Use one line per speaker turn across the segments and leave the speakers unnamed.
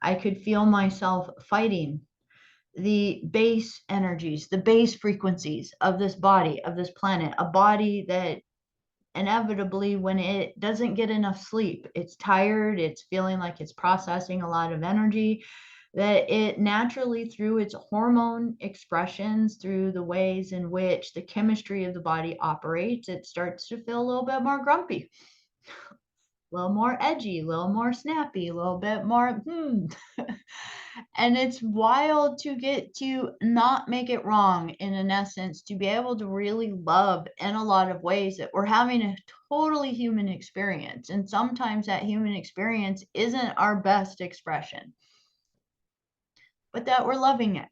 I could feel myself fighting the base energies, the base frequencies of this body, of this planet, a body that inevitably, when it doesn't get enough sleep, it's tired, it's feeling like it's processing a lot of energy, that it naturally, through its hormone expressions, through the ways in which the chemistry of the body operates, it starts to feel a little bit more grumpy, a little more edgy, a little more snappy, a little bit more and it's wild to get to not make it wrong, in essence, to be able to really love in a lot of ways, that we're having a totally human experience. And sometimes that human experience isn't our best expression, but that we're loving it.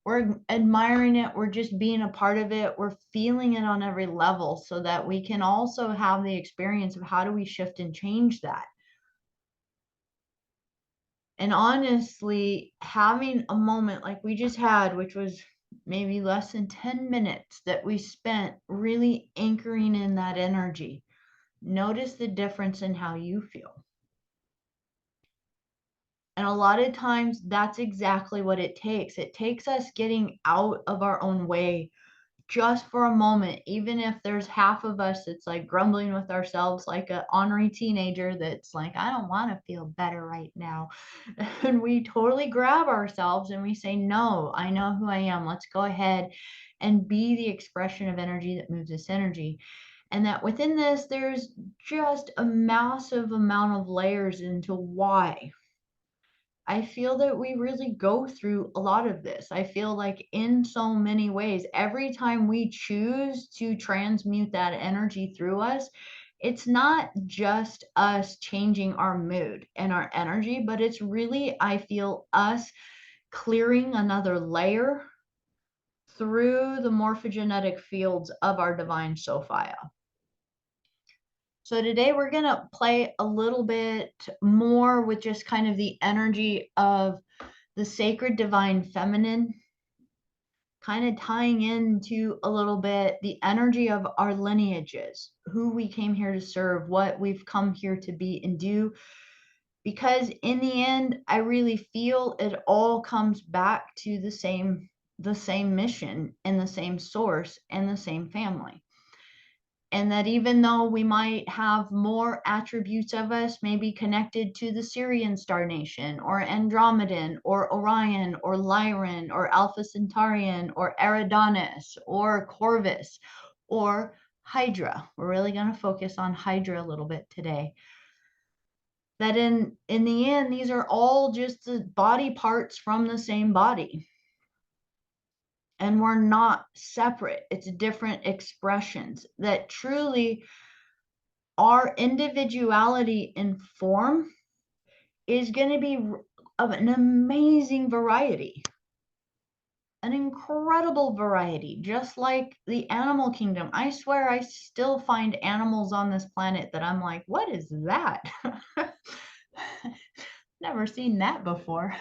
We're admiring it. We're just being a part of it. We're feeling it on every level, so that we can also have the experience of how do we shift and change that. And honestly, having a moment like we just had, which was maybe less than 10 minutes that we spent really anchoring in that energy, notice the difference in how you feel. And a lot of times that's exactly what it takes. It takes us getting out of our own way just for a moment, even if there's half of us that's like grumbling with ourselves like an ornery teenager that's like, I don't want to feel better right now. And we totally grab ourselves and we say, no, I know who I am. Let's go ahead and be the expression of energy that moves this energy. And that within this, there's just a massive amount of layers into why I feel that we really go through a lot of this. I feel like in so many ways, every time we choose to transmute that energy through us, it's not just us changing our mood and our energy, but it's really, I feel, us clearing another layer through the morphogenetic fields of our divine Sophia. So today we're going to play a little bit more with just kind of the energy of the sacred divine feminine, kind of tying into a little bit the energy of our lineages, who we came here to serve, what we've come here to be and do. Because in the end, I really feel it all comes back to the same mission and the same source and the same family. And that even though we might have more attributes of us, maybe connected to the Syrian star nation, or Andromedan, or Orion, or Lyran, or Alpha Centaurian, or Eridanus, or Corvus, or Hydra. We're really going to focus on Hydra a little bit today. That in the end, these are all just the body parts from the same body. And we're not separate. It's different expressions that truly our individuality in form is going to be of an amazing variety, an incredible variety, just like the animal kingdom. I swear I still find animals on this planet that I'm like, what is that? Never seen that before.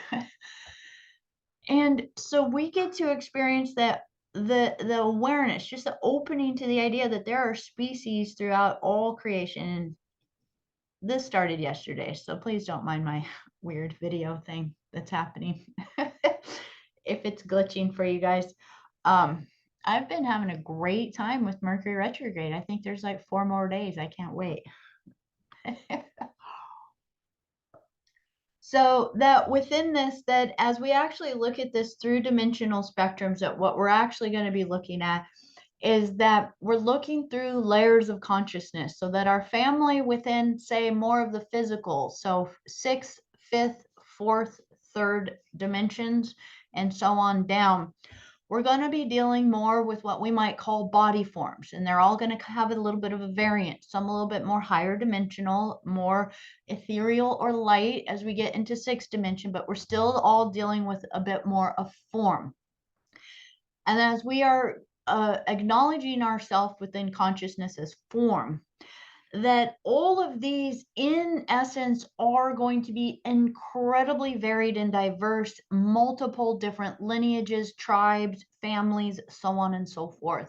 And so we get to experience that the awareness, just the opening to the idea that there are species throughout all creation. And this started yesterday, so please don't mind my weird video thing that's happening. If it's glitching for you guys. I've been having a great time with Mercury retrograde. I think there's like 4 more days. I can't wait. So that within this, that as we actually look at this through dimensional spectrums, that what we're actually going to be looking at is that we're looking through layers of consciousness, so that our family within, say, more of the physical, so 6th, 5th, 4th, 3rd dimensions, and so on down, we're going to be dealing more with what we might call body forms, and they're all going to have a little bit of a variant, some a little bit more higher dimensional, more ethereal or light as we get into 6th dimension, but we're still all dealing with a bit more of form. And as we are acknowledging ourselves within consciousness as form, that all of these in essence are going to be incredibly varied and diverse, multiple different lineages, tribes, families, so on and so forth.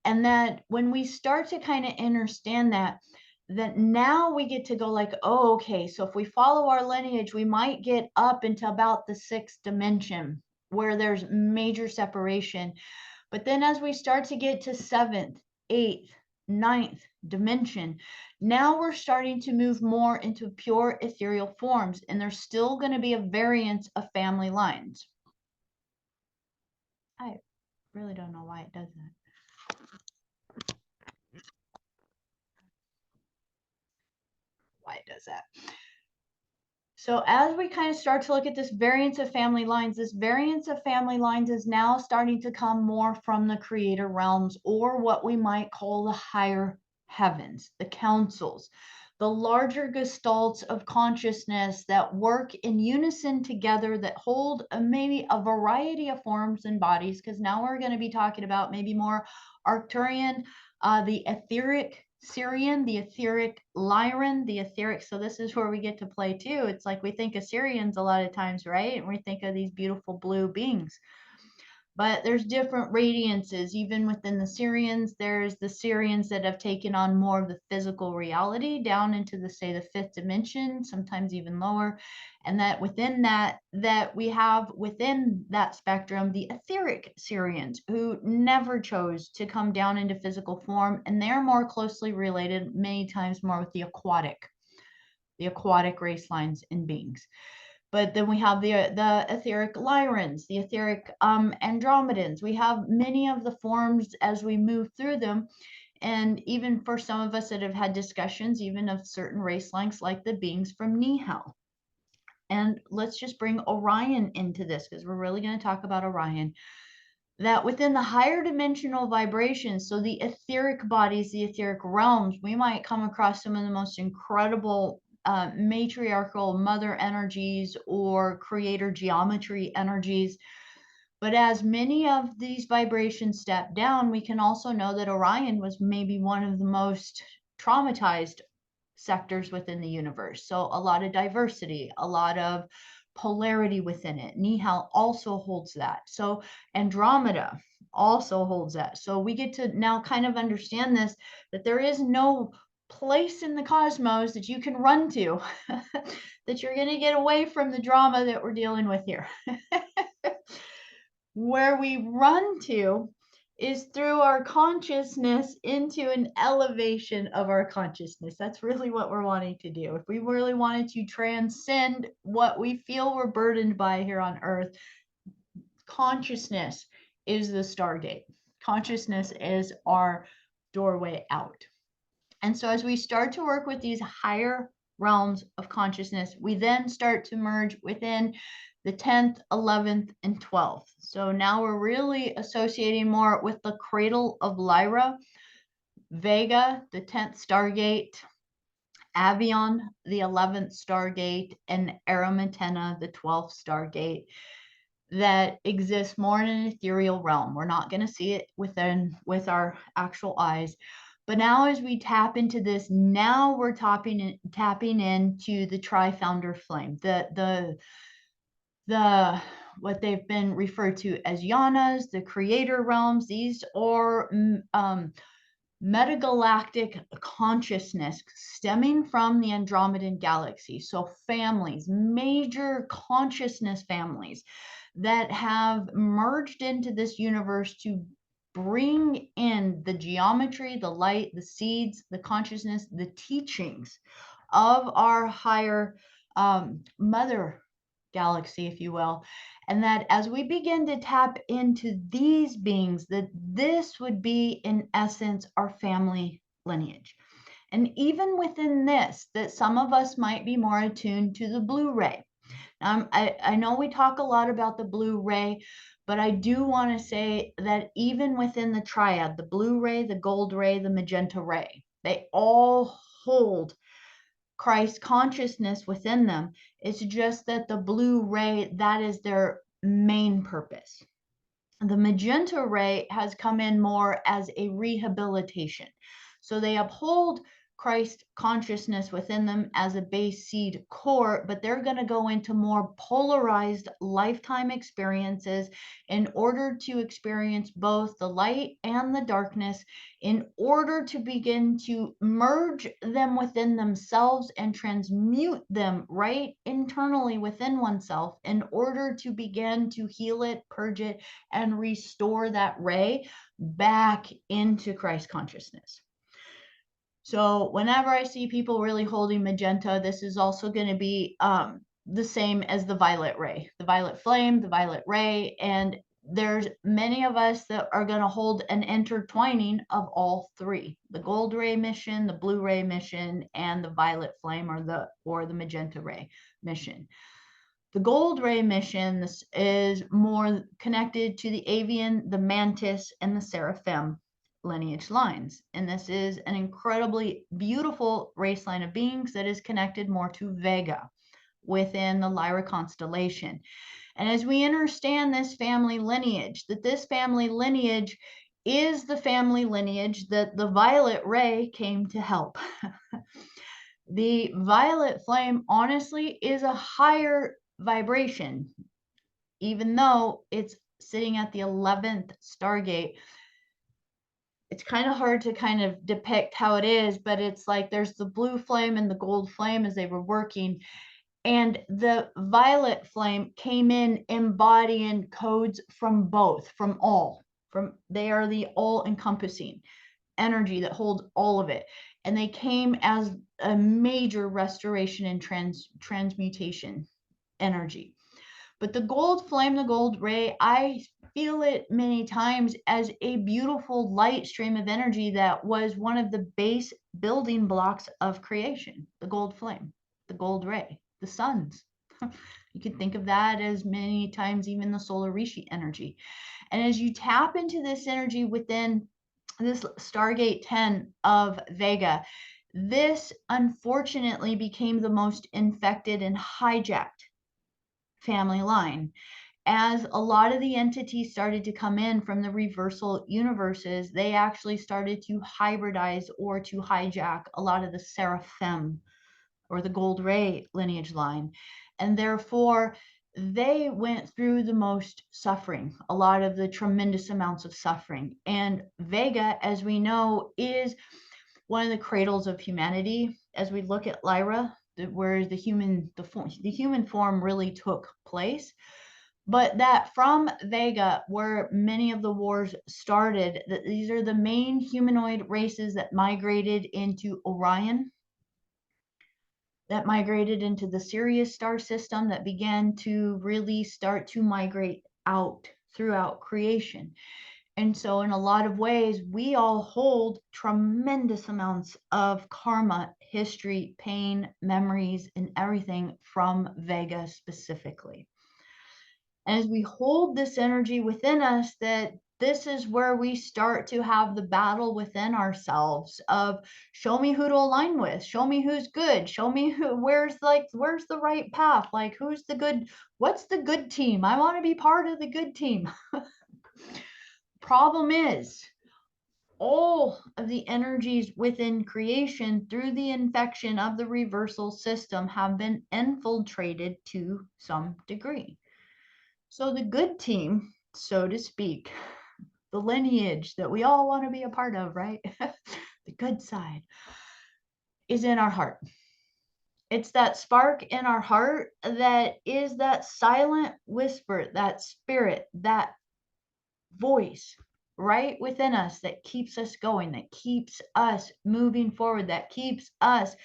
And that when we start to kind of understand that that now we get to go like, oh, okay, so if we follow our lineage, we might get up into about the 6th dimension where there's major separation. But then as we start to get to 7th, 8th, 9th dimension, now we're starting to move more into pure ethereal forms, and there's still going to be a variance of family lines. I really don't know why it does that. Why it does that. So as we kind of start to look at this variance of family lines, this variance of family lines is now starting to come more from the creator realms, or what we might call the higher heavens, the councils, the larger gestalts of consciousness that work in unison together, that hold maybe a variety of forms and bodies, because now we're going to be talking about maybe more Arcturian, the etheric Syrian, the etheric Lyran, the etheric. So this is where we get to play too. It's like we think of Syrians a lot of times, right? And we think of these beautiful blue beings. But there's different radiances. Even within the Syrians, there's the Syrians that have taken on more of the physical reality down into the, say, the 5th dimension, sometimes even lower. And that within that we have within that spectrum, the etheric Syrians, who never chose to come down into physical form. And they're more closely related, many times more with the aquatic race lines and beings. But then we have the etheric Lyrans, the etheric Andromedans. We have many of the forms as we move through them. And even for some of us that have had discussions, even of certain race lengths, like the beings from Nihil. And let's just bring Orion into this, because we're really going to talk about Orion. That within the higher dimensional vibrations, so the etheric bodies, the etheric realms, we might come across some of the most incredible matriarchal mother energies or creator geometry energies. But as many of these vibrations step down, we can also know that Orion was maybe one of the most traumatized sectors within the universe. So a lot of diversity, a lot of polarity within it. Nihil also holds that. So Andromeda also holds that. So we get to now kind of understand this, that there is no place in the cosmos that you can run to that you're going to get away from the drama that we're dealing with here. Where we run to is through our consciousness into an elevation of our consciousness. That's really what we're wanting to do. If we really wanted to transcend what we feel we're burdened by here on earth, consciousness is the stargate. Consciousness is our doorway out. And so as we start to work with these higher realms of consciousness, we then start to merge within the 10th, 11th, and 12th. So now we're really associating more with the cradle of Lyra, Vega, the 10th Stargate, Avion, the 11th Stargate, and Aramatena, the 12th Stargate, that exists more in an ethereal realm. We're not going to see it with our actual eyes. But now as we tap into this, now we're tapping into the tri-founder flame, the what they've been referred to as yanas, the creator realms. These are metagalactic consciousness stemming from the Andromedan galaxy. So families, major consciousness families that have merged into this universe to bring in the geometry, the light, the seeds, the consciousness, the teachings of our higher mother galaxy, if you will. And that as we begin to tap into these beings, that this would be in essence our family lineage. And even within this, that some of us might be more attuned to the blue ray. I know we talk a lot about the blue ray, but I do want to say that even within the triad, the blue ray, the gold ray, the magenta ray, they all hold Christ consciousness within them. It's just that the blue ray, that is their main purpose. The magenta ray has come in more as a rehabilitation. So they uphold Christ consciousness within them as a base seed core, but they're going to go into more polarized lifetime experiences in order to experience both the light and the darkness, in order to begin to merge them within themselves and transmute them right internally within oneself, in order to begin to heal it, purge it, and restore that ray back into Christ consciousness. So whenever I see people really holding magenta, this is also going to be the same as the violet ray, the violet flame, the violet ray. And there's many of us that are going to hold an intertwining of all three: the gold ray mission, the blue ray mission, and the violet flame or the magenta ray mission. The gold ray mission, this is more connected to the avian, the mantis, and the seraphim lineage lines. And this is an incredibly beautiful race line of beings that is connected more to Vega within the Lyra constellation. And as we understand this family lineage, that this family lineage is the family lineage that the violet ray came to help. The violet flame, honestly, is a higher vibration, even though it's sitting at the 11th Stargate. It's kind of hard to kind of depict how it is, but it's like there's the blue flame and the gold flame as they were working, and the violet flame came in embodying codes from both, from all, from they are the all encompassing energy that holds all of it, and they came as a major restoration and transmutation energy. But the gold flame, the gold ray, I feel it many times as a beautiful light stream of energy that was one of the base building blocks of creation. The gold flame, the gold ray, the suns. You can think of that as many times even the solar rishi energy. And as you tap into this energy within this Stargate 10 of Vega, this unfortunately became the most infected and hijacked family line, as a lot of the entities started to come in from the reversal universes. They actually started to hybridize or to hijack a lot of the seraphim or the gold ray lineage line, and therefore they went through the most suffering, a lot of the tremendous amounts of suffering. And Vega, as we know, is one of the cradles of humanity. As we look at Lyra, where the human form really took place, but that from Vega, where many of the wars started, that these are the main humanoid races that migrated into Orion, that migrated into the Sirius star system, that began to really start to migrate out throughout creation. And so in a lot of ways, we all hold tremendous amounts of karma, history, pain, memories, and everything from Vega specifically. And as we hold this energy within us, that this is where we start to have the battle within ourselves of, show me who to align with, show me who's good, show me where's the right path, like who's the good, what's the good team? I want to be part of the good team. Problem is, all of the energies within creation through the infection of the reversal system have been infiltrated to some degree. So the good team, so to speak, the lineage that we all want to be a part of, right? The good side is in our heart. It's that spark in our heart that is that silent whisper, that spirit, that voice right within us that keeps us going, that keeps us moving forward, that keeps us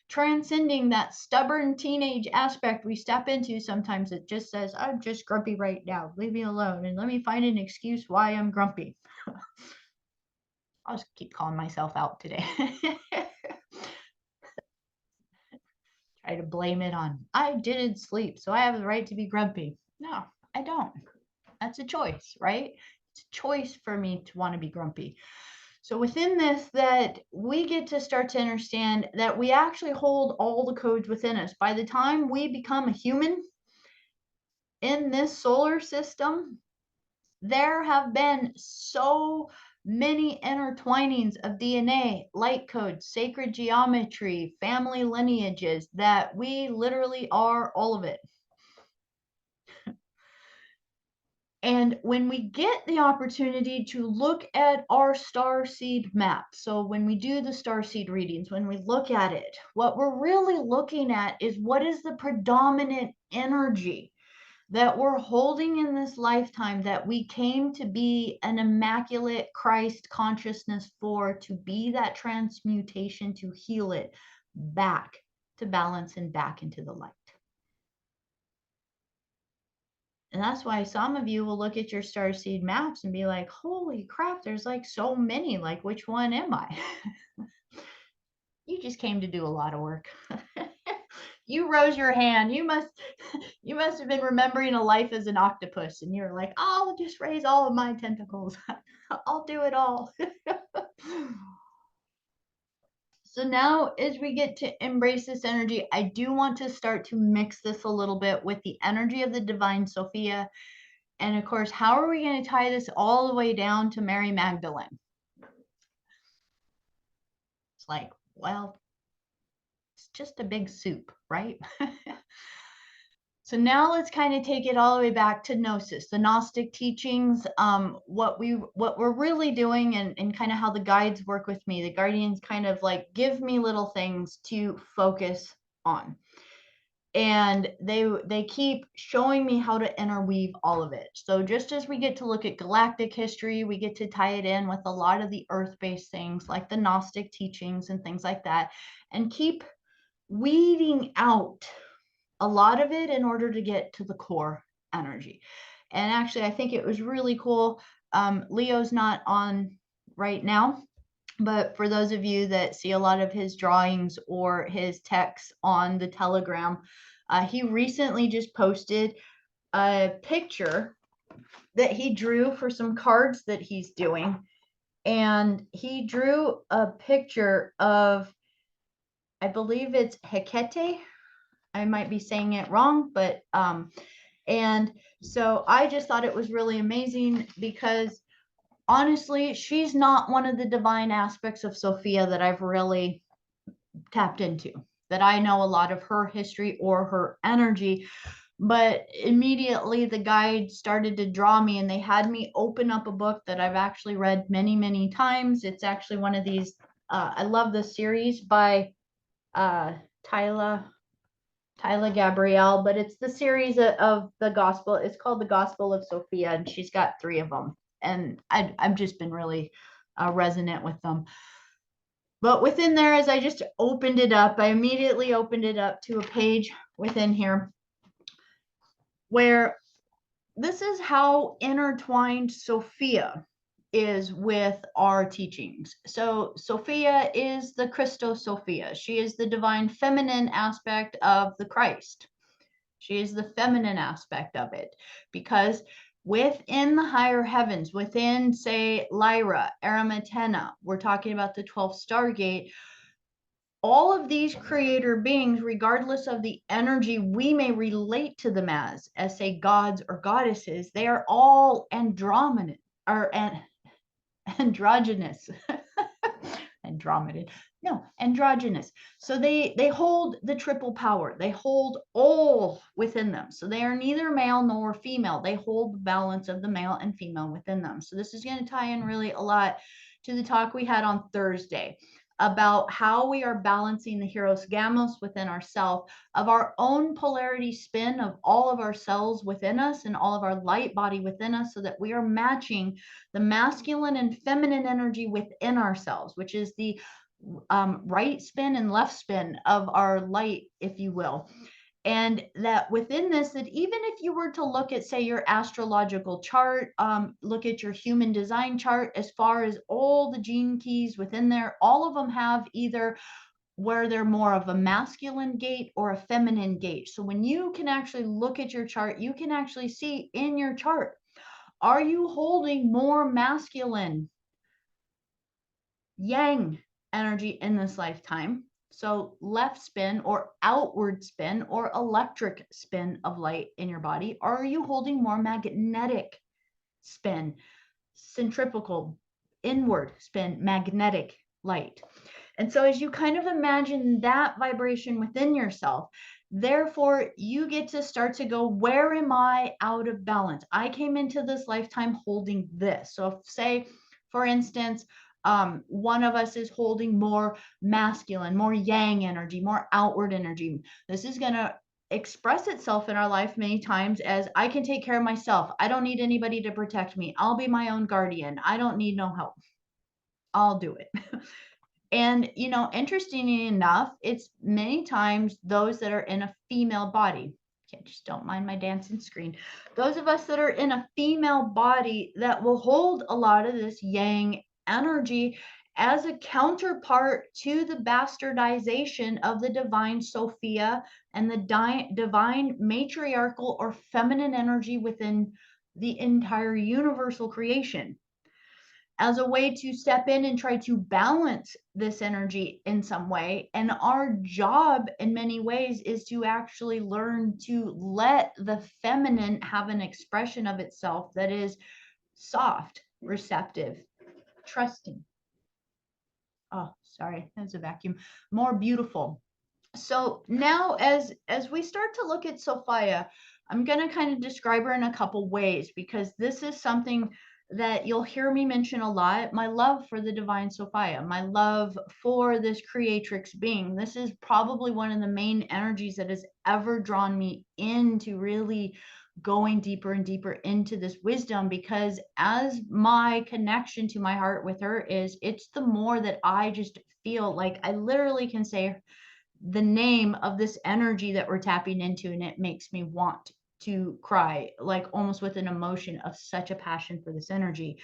transcending that stubborn teenage aspect we step into. Sometimes it just says, I'm just grumpy right now, leave me alone, and let me find an excuse why I'm grumpy. I'll just keep calling myself out today. Try to blame it on, I didn't sleep, so I have the right to be grumpy. No, I don't. That's a choice, right? It's a choice for me to want to be grumpy. So within this, that we get to start to understand that we actually hold all the codes within us. By the time we become a human in this solar system, there have been so many intertwinings of DNA, light codes, sacred geometry, family lineages, that we literally are all of it. And when we get the opportunity to look at our star seed map, so when we do the star seed readings, when we look at it, what we're really looking at is what is the predominant energy that we're holding in this lifetime, that we came to be an immaculate Christ consciousness for, to be that transmutation, to heal it back to balance and back into the light. And that's why some of you will look at your starseed maps and be like, holy crap, there's like so many. Like, which one am I? You just came to do a lot of work. You rose your hand. You must have been remembering a life as an octopus, and you're like, I'll just raise all of my tentacles. I'll do it all. So now, as we get to embrace this energy, I do want to start to mix this a little bit with the energy of the divine Sophia. And of course, how are we going to tie this all the way down to Mary Magdalene? It's like, well, it's just a big soup, right? So now let's kind of take it all the way back to Gnosis, the Gnostic teachings. What we're really doing, and kind of how the guides work with me. The guardians kind of like give me little things to focus on, and they keep showing me how to interweave all of it. So just as we get to look at galactic history, we get to tie it in with a lot of the earth-based things like the Gnostic teachings and things like that, and keep weeding out a lot of it in order to get to the core energy. And actually, I think it was really cool. Leo's not on right now, but for those of you that see a lot of his drawings or his texts on the Telegram, he recently just posted a picture that he drew for some cards that he's doing. And he drew a picture of, I believe it's Hecate. I might be saying it wrong, but and so I just thought it was really amazing, because honestly, she's not one of the divine aspects of Sophia that I've really tapped into, that I know a lot of her history or her energy. But immediately the guide started to draw me, and they had me open up a book that I've actually read many, many times. It's actually one of these, I love the series by Tyler Gabrielle, but it's the series of the gospel. It's called the Gospel of Sophia, and she's got 3 of them. And I've just been really resonant with them. But within there, as I just opened it up, I immediately opened it up to a page within here where this is how intertwined Sophia is with our teachings. So Sophia is the Christos Sophia. She is the divine feminine aspect of the Christ. She is the feminine aspect of it, because within the higher heavens, within, say, Lyra, Aramatena, we're talking about the 12th Stargate, all of these creator beings, regardless of the energy we may relate to them as say gods or goddesses, they are all androgynous, or androgynous. Androgynous. So they hold the triple power. They hold all within them. So they are neither male nor female. They hold the balance of the male and female within them. So this is going to tie in really a lot to the talk we had on Thursday about how we are balancing the Hieros Gamos within ourselves, of our own polarity spin of all of our cells within us and all of our light body within us, so that we are matching the masculine and feminine energy within ourselves, which is the right spin and left spin of our light, if you will. And that within this, that even if you were to look at, say, your astrological chart, look at your human design chart, as far as all the gene keys within there, all of them have either where they're more of a masculine gate or a feminine gate. So when you can actually look at your chart, you can actually see in your chart, are you holding more masculine yang energy in this lifetime? So left spin or outward spin or electric spin of light in your body. Or are you holding more magnetic spin, centrifugal, inward spin, magnetic light. And so as you kind of imagine that vibration within yourself, therefore you get to start to go, where am I out of balance? I came into this lifetime holding this. So if, say, for instance, one of us is holding more masculine, more yang energy, more outward energy. This is going to express itself in our life many times as, I can take care of myself. I don't need anybody to protect me. I'll be my own guardian. I don't need no help. I'll do it. And, you know, interestingly enough, it's many times those that are in a female body. Okay, just don't mind my dancing screen. Those of us that are in a female body that will hold a lot of this yang energy as a counterpart to the bastardization of the divine Sophia and the divine matriarchal or feminine energy within the entire universal creation, as a way to step in and try to balance this energy in some way. And our job in many ways is to actually learn to let the feminine have an expression of itself that is soft, receptive, trusting. Oh, sorry, that's a vacuum. More beautiful. So now as we start to look at Sophia, I'm going to kind of describe her in a couple ways, because this is something that you'll hear me mention a lot. My love for the divine Sophia, my love for this creatrix being. This is probably one of the main energies that has ever drawn me into really going deeper and deeper into this wisdom, because as my connection to my heart with her is, it's the more that I just feel like I literally can say the name of this energy that we're tapping into, and it makes me want to cry, like almost with an emotion of such a passion for this energy.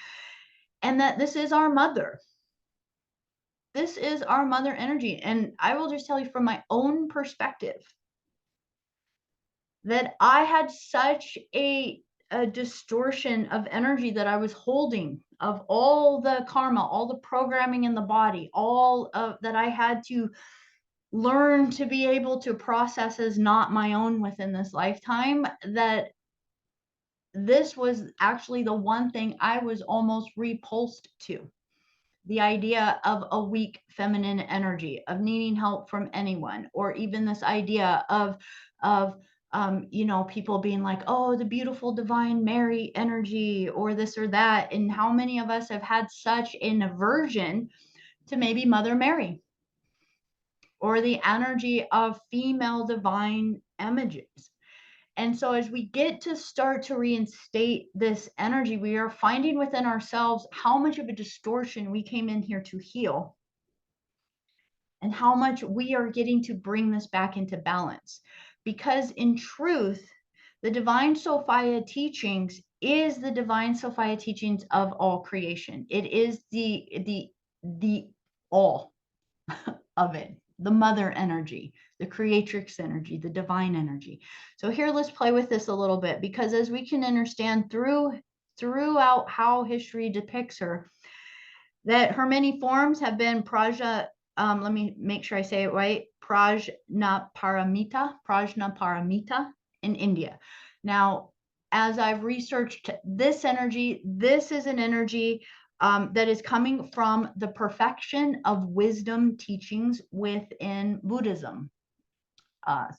And that this is our mother. This is our mother energy. And I will just tell you from my own perspective that I had such a distortion of energy that I was holding, of all the karma, all the programming in the body, all of that I had to learn to be able to process as not my own within this lifetime, that this was actually the one thing I was almost repulsed to. The idea of a weak feminine energy, of needing help from anyone, or even this idea of you know, people being like, oh, the beautiful divine Mary energy, or this or that. And how many of us have had such an aversion to maybe Mother Mary, or the energy of female divine images. And so as we get to start to reinstate this energy, we are finding within ourselves how much of a distortion we came in here to heal, and how much we are getting to bring this back into balance. Because in truth, the divine Sophia teachings is the divine Sophia teachings of all creation. It is the all of it, the mother energy, the creatrix energy, the divine energy. So here, let's play with this a little bit, because as we can understand throughout how history depicts her, that her many forms have been let me make sure I say it right, Prajnaparamita in India. Now, as I've researched this energy, this is an energy that is coming from the perfection of wisdom teachings within Buddhism,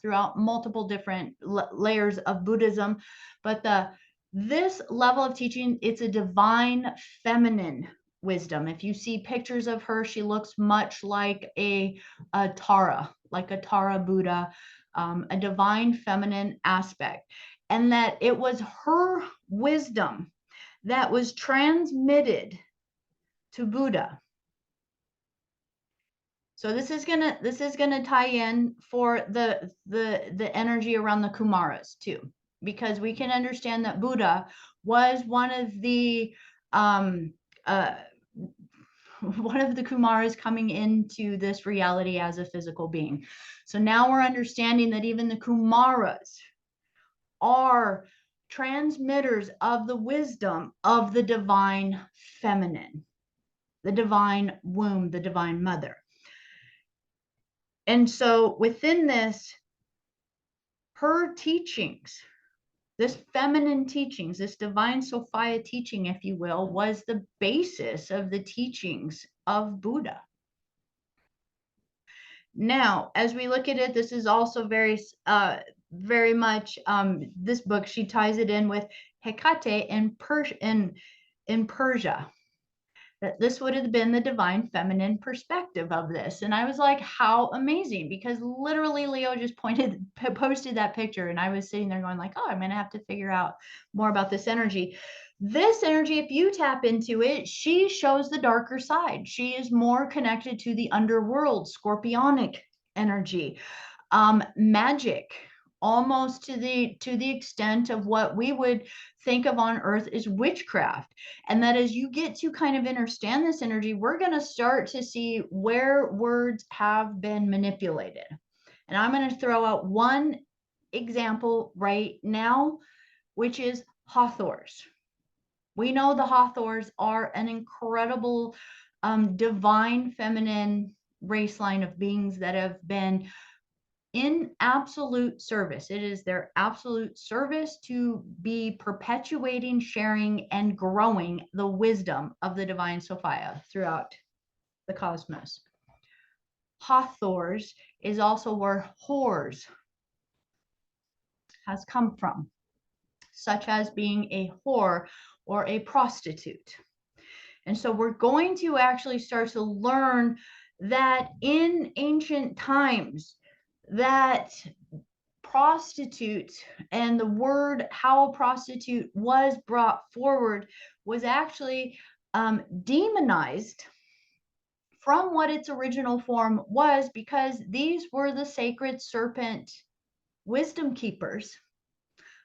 throughout multiple different layers of Buddhism. But this level of teaching, it's a divine feminine wisdom. If you see pictures of her, she looks much like a Tara, like a Tara Buddha, a divine feminine aspect. And that it was her wisdom that was transmitted to Buddha. So this is gonna tie in for the energy around the Kumaras too, because we can understand that Buddha was one of the Kumaras coming into this reality as a physical being. So now we're understanding that even the Kumaras are transmitters of the wisdom of the divine feminine, the divine womb, the divine mother. And so within this, her teachings, This feminine teachings, this divine Sophia teaching, if you will, was the basis of the teachings of Buddha. Now, as we look at it, this is also very much this book. She ties it in with Hecate in Persia. That this would have been the divine feminine perspective of this. And I was like, how amazing, because literally Leo just posted that picture, and I was sitting there going like, oh, I'm going to have to figure out more about this energy. This energy, if you tap into it, she shows the darker side. She is more connected to the underworld, scorpionic energy, magic, almost to the extent of what we would think of on earth is witchcraft. And that as you get to kind of understand this energy, we're going to start to see where words have been manipulated. And I'm going to throw out one example right now, which is Hathors. We know the Hathors are an incredible divine feminine race line of beings that have been in absolute service. It is their absolute service to be perpetuating, sharing, and growing the wisdom of the divine Sophia throughout the cosmos. Hathors is also where whores has come from, such as being a whore or a prostitute. And so we're going to actually start to learn that in ancient times, that prostitute and the word how a prostitute was brought forward was actually demonized from what its original form was, because these were the sacred serpent wisdom keepers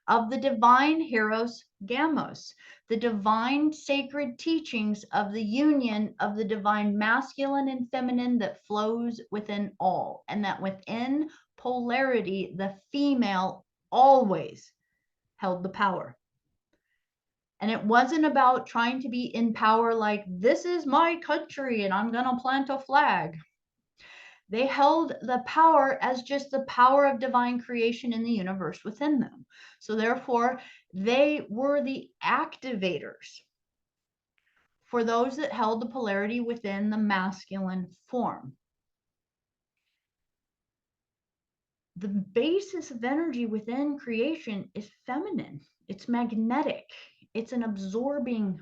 of the divine Hieros Gamos, the divine sacred teachings of the union of the divine masculine and feminine that flows within all, and that within polarity, the female always held the power. And it wasn't about trying to be in power like, this is my country and I'm going to plant a flag. They held the power as just the power of divine creation in the universe within them. So therefore, they were the activators for those that held the polarity within the masculine form. The basis of energy within creation is feminine. It's magnetic. It's an absorbing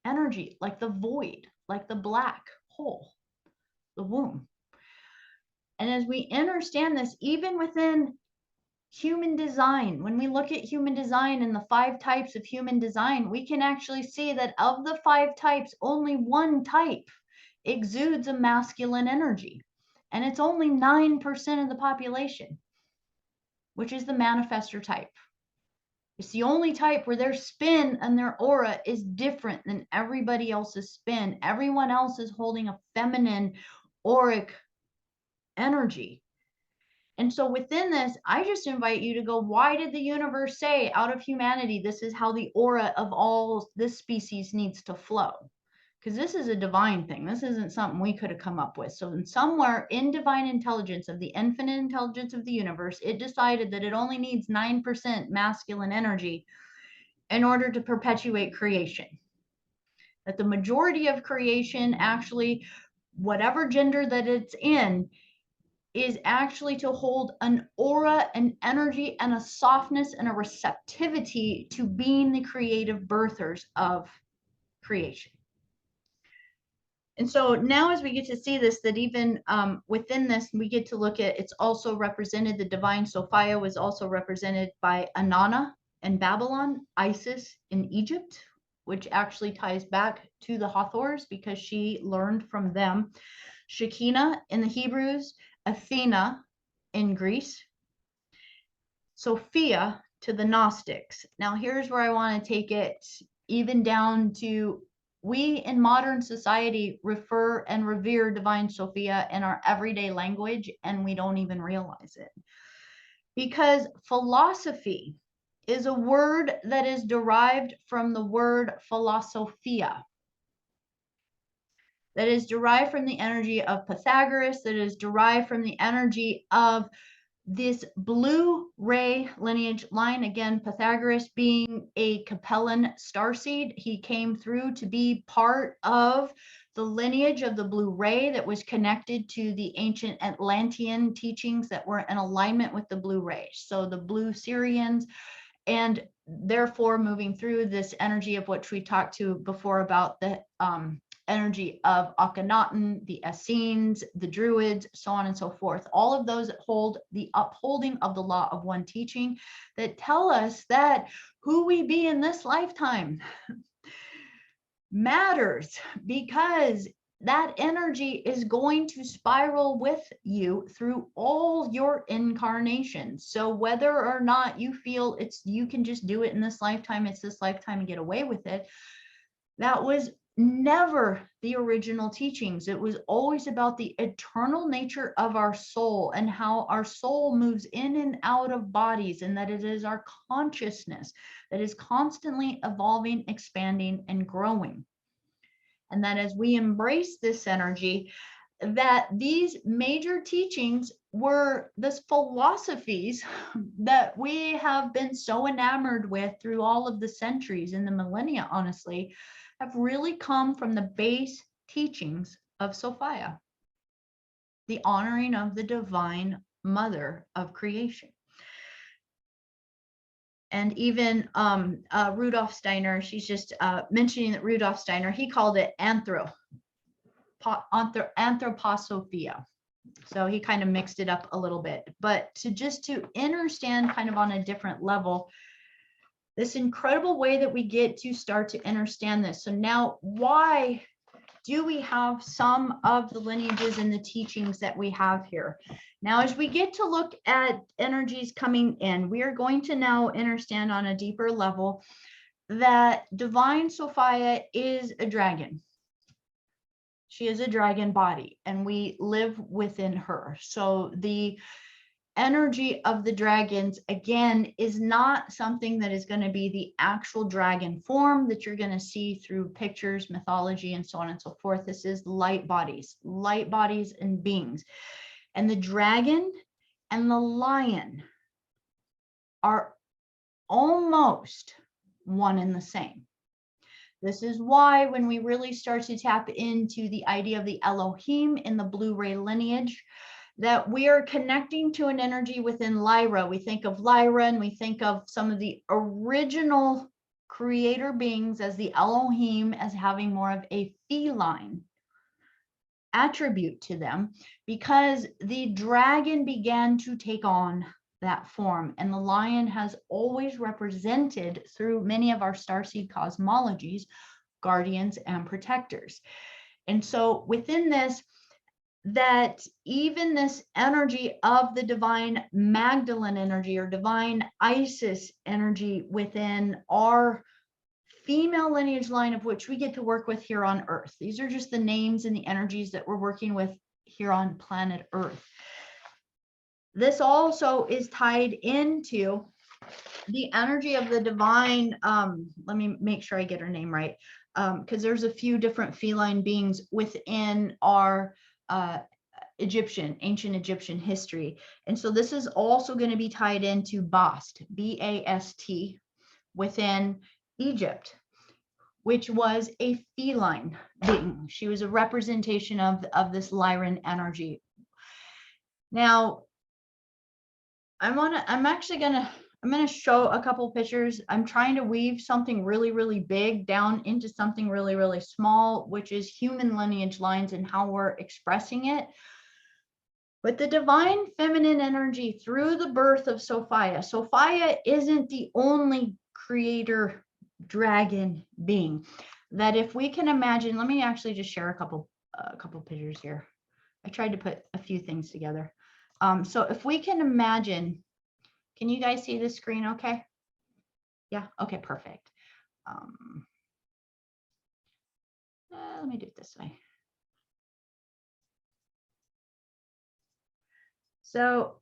energy, like the void, like the black hole, the womb. And as we understand this, even within human design, when we look at human design and the 5 types of human design, we can actually see that of the 5 types, only one type exudes a masculine energy. And it's only 9% of the population, which is the manifestor type. It's the only type where their spin and their aura is different than everybody else's spin. Everyone else is holding a feminine auric energy. And so within this, I just invite you to go, why did the universe say out of humanity, this is how the aura of all this species needs to flow? Because this is a divine thing. This isn't something we could have come up with. So in somewhere in divine intelligence of the infinite intelligence of the universe, it decided that it only needs 9% masculine energy in order to perpetuate creation. That the majority of creation actually, whatever gender that it's in, is actually to hold an aura, an energy, and a softness and a receptivity to being the creative birthers of creation. And so now as we get to see this, that even within this, we get to look at, it's also represented, the divine Sophia was also represented by Inanna in Babylon, Isis in Egypt, which actually ties back to the Hathors because she learned from them. Shekinah in the Hebrews, Athena in Greece, Sophia to the Gnostics. Now here's where I want to take it even down to, we in modern society refer and revere divine Sophia in our everyday language, and we don't even realize it. Because philosophy is a word that is derived from the word philosophia, that is derived from the energy of Pythagoras, that is derived from the energy of this blue ray lineage line, again, Pythagoras being a Capellan starseed, he came through to be part of the lineage of the blue ray that was connected to the ancient Atlantean teachings that were in alignment with the blue ray. So the blue Syrians, and therefore moving through this energy of which we talked to before about the energy of Akhenaten, the Essenes, the Druids, so on and so forth. All of those that hold the upholding of the law of one teaching that tell us that who we be in this lifetime matters, because that energy is going to spiral with you through all your incarnations. So whether or not you feel you can just do it in this lifetime, it's this lifetime and get away with it, that was never the original teachings. It was always about the eternal nature of our soul and how our soul moves in and out of bodies, and that it is our consciousness that is constantly evolving, expanding, and growing. And that as we embrace this energy, that these major teachings were these philosophies that we have been so enamored with through all of the centuries and the millennia, honestly, have really come from the base teachings of Sophia, the honoring of the divine mother of creation. And even Rudolf Steiner, she's just mentioning that Rudolf Steiner, he called it anthroposophia. So he kind of mixed it up a little bit, but to understand kind of on a different level, this incredible way that we get to start to understand this. So now, why do we have some of the lineages and the teachings that we have here? Now, as we get to look at energies coming in, we are going to now understand on a deeper level that divine Sophia is a dragon. She is a dragon body, and we live within her. So the energy of the dragons, again, is not something that is going to be the actual dragon form that you're going to see through pictures, mythology, and so on and so forth. This is light bodies and beings. And the dragon and the lion are almost one and the same. This is why when we really start to tap into the idea of the Elohim in the blue ray lineage, that we are connecting to an energy within Lyra. We think of Lyra and we think of some of the original creator beings as the Elohim as having more of a feline attribute to them, because the dragon began to take on that form, and the lion has always represented through many of our starseed cosmologies guardians and protectors. And so within this, that even this energy of the divine Magdalene energy or divine Isis energy within our female lineage line, of which we get to work with here on Earth. These are just the names and the energies that we're working with here on planet Earth. This also is tied into the energy of the divine, let me make sure I get her name right, because there's a few different feline beings within our ancient Egyptian history. And so this is also going to be tied into Bast, B-A-S-T, within Egypt, which was a feline being. She was a representation of this Lyran energy. Now, I'm going to show a couple pictures. I'm trying to weave something really, really big down into something really, really small, which is human lineage lines and how we're expressing it. But the divine feminine energy through the birth of Sophia. Sophia isn't the only creator dragon being. That if we can imagine, let me actually just share a couple pictures here. I tried to put a few things together. So if we can imagine, can you guys see the screen okay? Yeah, okay, perfect. Let me do it this way. So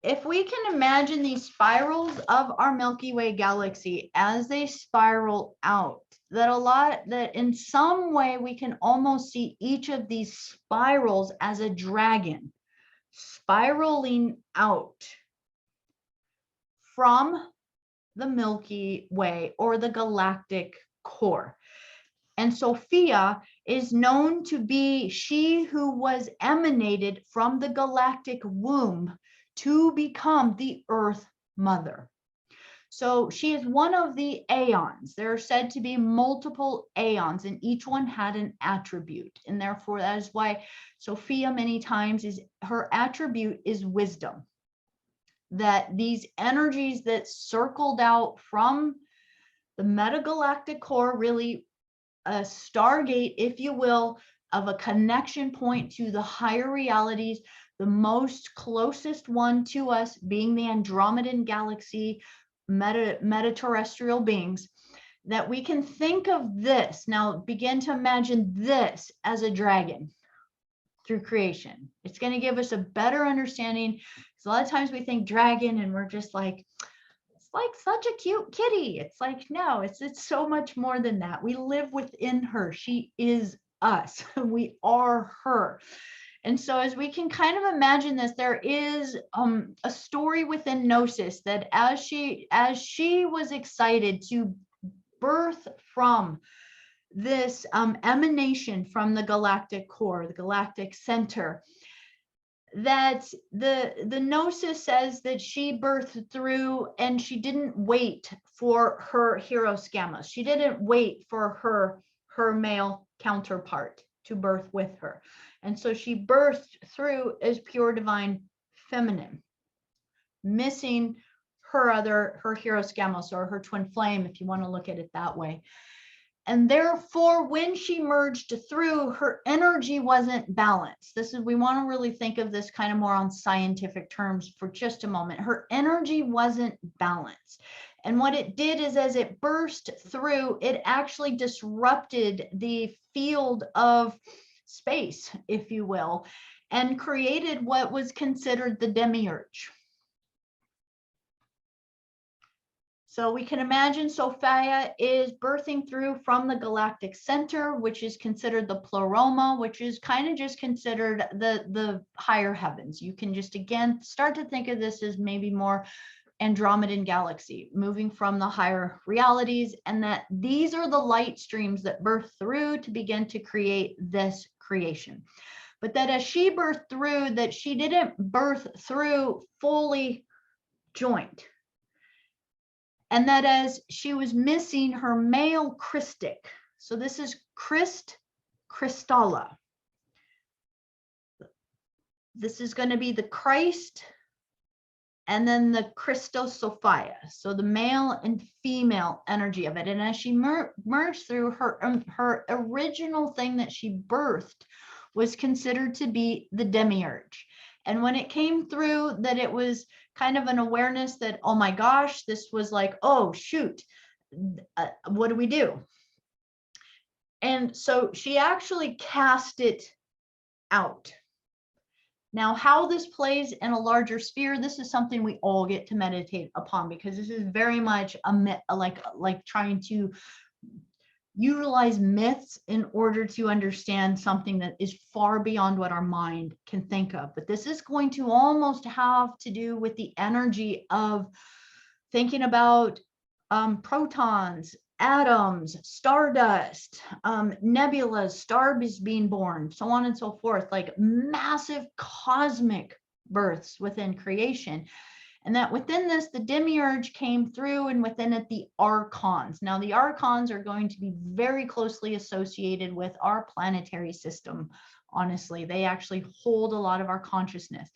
if we can imagine these spirals of our Milky Way galaxy as they spiral out, that in some way we can almost see each of these spirals as a dragon spiraling out from the Milky Way or the galactic core. And Sophia is known to be she who was emanated from the galactic womb to become the Earth Mother. So she is one of the aeons. There are said to be multiple aeons, and each one had an attribute. And therefore, that is why Sophia many times is her attribute is wisdom. That these energies that circled out from the metagalactic core, really a stargate, if you will, of a connection point to the higher realities, the most closest one to us being the Andromedan galaxy, meta-terrestrial beings, that we can think of this. Now begin to imagine this as a dragon through creation. It's going to give us a better understanding, because a lot of times we think dragon and we're just like, it's like such a cute kitty. It's like, no, it's so much more than that. We live within her. She is us. We are her. And so as we can kind of imagine this, there is a story within Gnosis that as she was excited to birth from this emanation from the galactic core, the galactic center, that the Gnosis says that she birthed through, and she didn't wait for her hieroschamos. She didn't wait for her male counterpart to birth with her. And so she birthed through as pure divine feminine, missing her hieroschamos, or her twin flame, if you want to look at it that way. And therefore, when she merged through, her energy wasn't balanced. We want to really think of this kind of more on scientific terms for just a moment. Her energy wasn't balanced. And what it did is, as it burst through, it actually disrupted the field of space, if you will, and created what was considered the demiurge. So we can imagine Sophia is birthing through from the galactic center, which is considered the pleroma, which is kind of just considered the higher heavens. You can just, again, start to think of this as maybe more Andromedan galaxy, moving from the higher realities, and that these are the light streams that birth through to begin to create this creation. But that as she birthed through, that she didn't birth through fully joined. And that as she was missing her male Christic, so this is Christalla. This is going to be the Christ, and then the Christos Sophia, so the male and female energy of it. And as she merged through, her original thing that she birthed was considered to be the demiurge. And when it came through, that it was kind of an awareness that, oh my gosh, this was like, oh shoot, what do we do? And so she actually cast it out. Now, how this plays in a larger sphere, this is something we all get to meditate upon, because this is very much like trying to utilize myths in order to understand something that is far beyond what our mind can think of. But this is going to almost have to do with the energy of thinking about protons, atoms, stardust, nebulas, stars being born, so on and so forth, like massive cosmic births within creation. And that within this, the demiurge came through, and within it, the archons. Now, the archons are going to be very closely associated with our planetary system. Honestly, they actually hold a lot of our consciousness.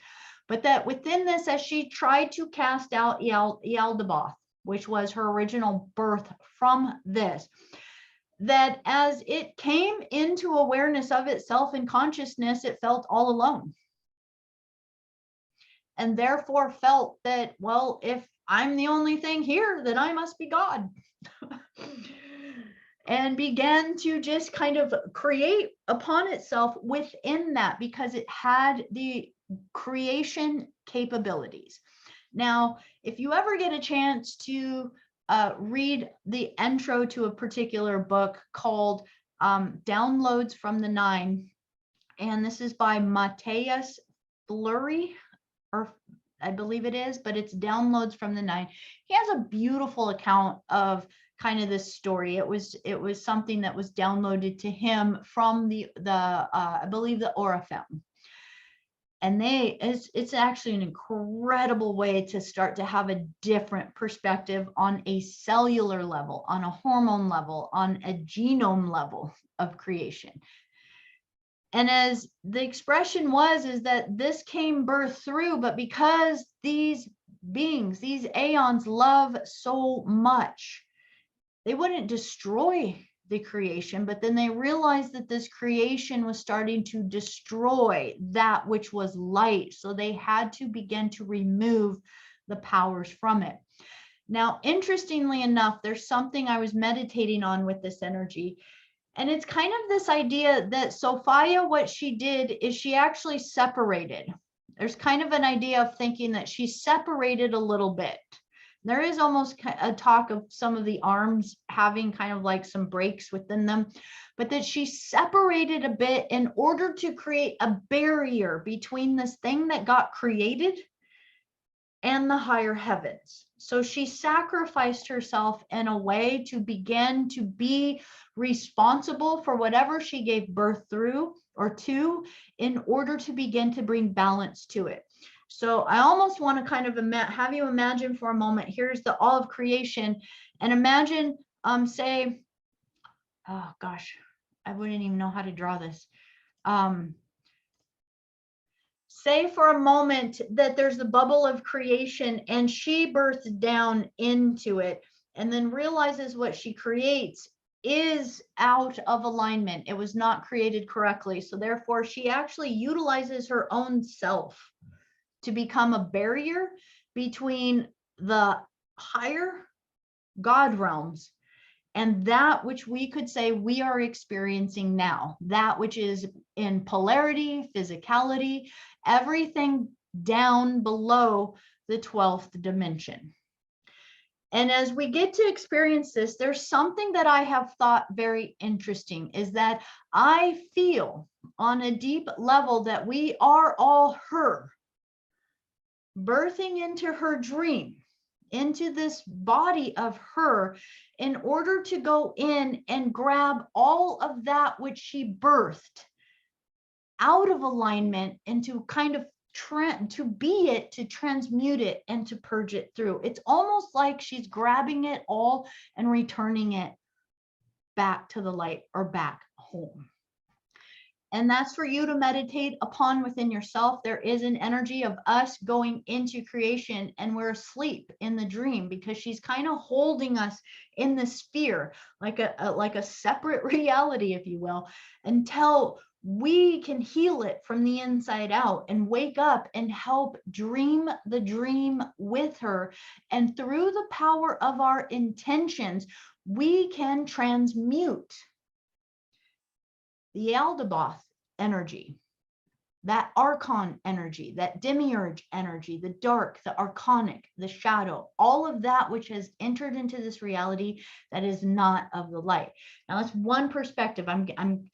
But that within this, as she tried to cast out Yaldabaoth, which was her original birth from this, that as it came into awareness of itself in consciousness, it felt all alone. And therefore felt that, well, if I'm the only thing here, then I must be God. And began to just kind of create upon itself within that, because it had the creation capabilities. Now, if you ever get a chance to read the intro to a particular book called Downloads from the Nine, and this is by Matthias Fleury, or I believe it is, but it's downloads from the nine. He has a beautiful account of kind of this story. It was something that was downloaded to him from the I believe the Aura Fountain. And it's actually an incredible way to start to have a different perspective on a cellular level, on a hormone level, on a genome level of creation. And as the expression is that this came birth through, but because these beings, these aeons love so much, they wouldn't destroy the creation, but then they realized that this creation was starting to destroy that which was light. So they had to begin to remove the powers from it. Now, interestingly enough, there's something I was meditating on with this energy. And it's kind of this idea that Sophia, what she did is she actually separated. There's kind of an idea of thinking that she separated a little bit. There is almost a talk of some of the arms having kind of like some breaks within them, but that she separated a bit in order to create a barrier between this thing that got created and the higher heavens. So she sacrificed herself in a way to begin to be responsible for whatever she gave birth through or to, in order to begin to bring balance to it. So I almost want to kind of have you imagine for a moment, here's the all of creation, and imagine, say, oh gosh, I wouldn't even know how to draw this. Say for a moment that there's the bubble of creation and she births down into it and then realizes what she creates is out of alignment. It was not created correctly. So therefore, she actually utilizes her own self to become a barrier between the higher God realms and that which we could say we are experiencing now, that which is in polarity, physicality, everything down below the 12th dimension. And as we get to experience this, there's something that I have thought very interesting, is that I feel on a deep level that we are all her, birthing into her dream, into this body of her, in order to go in and grab all of that which she birthed out of alignment and to kind of to be it, to transmute it and to purge it through. It's almost like she's grabbing it all and returning it back to the light or back home. And that's for you to meditate upon within yourself. There is an energy of us going into creation and we're asleep in the dream, because she's kind of holding us in the sphere, like a separate reality, if you will, until we can heal it from the inside out and wake up and help dream the dream with her. And through the power of our intentions, we can transmute the Aldebaoth energy, that archon energy, that demiurge energy, the dark, the archonic, the shadow, all of that which has entered into this reality that is not of the light. Now that's one perspective. I'm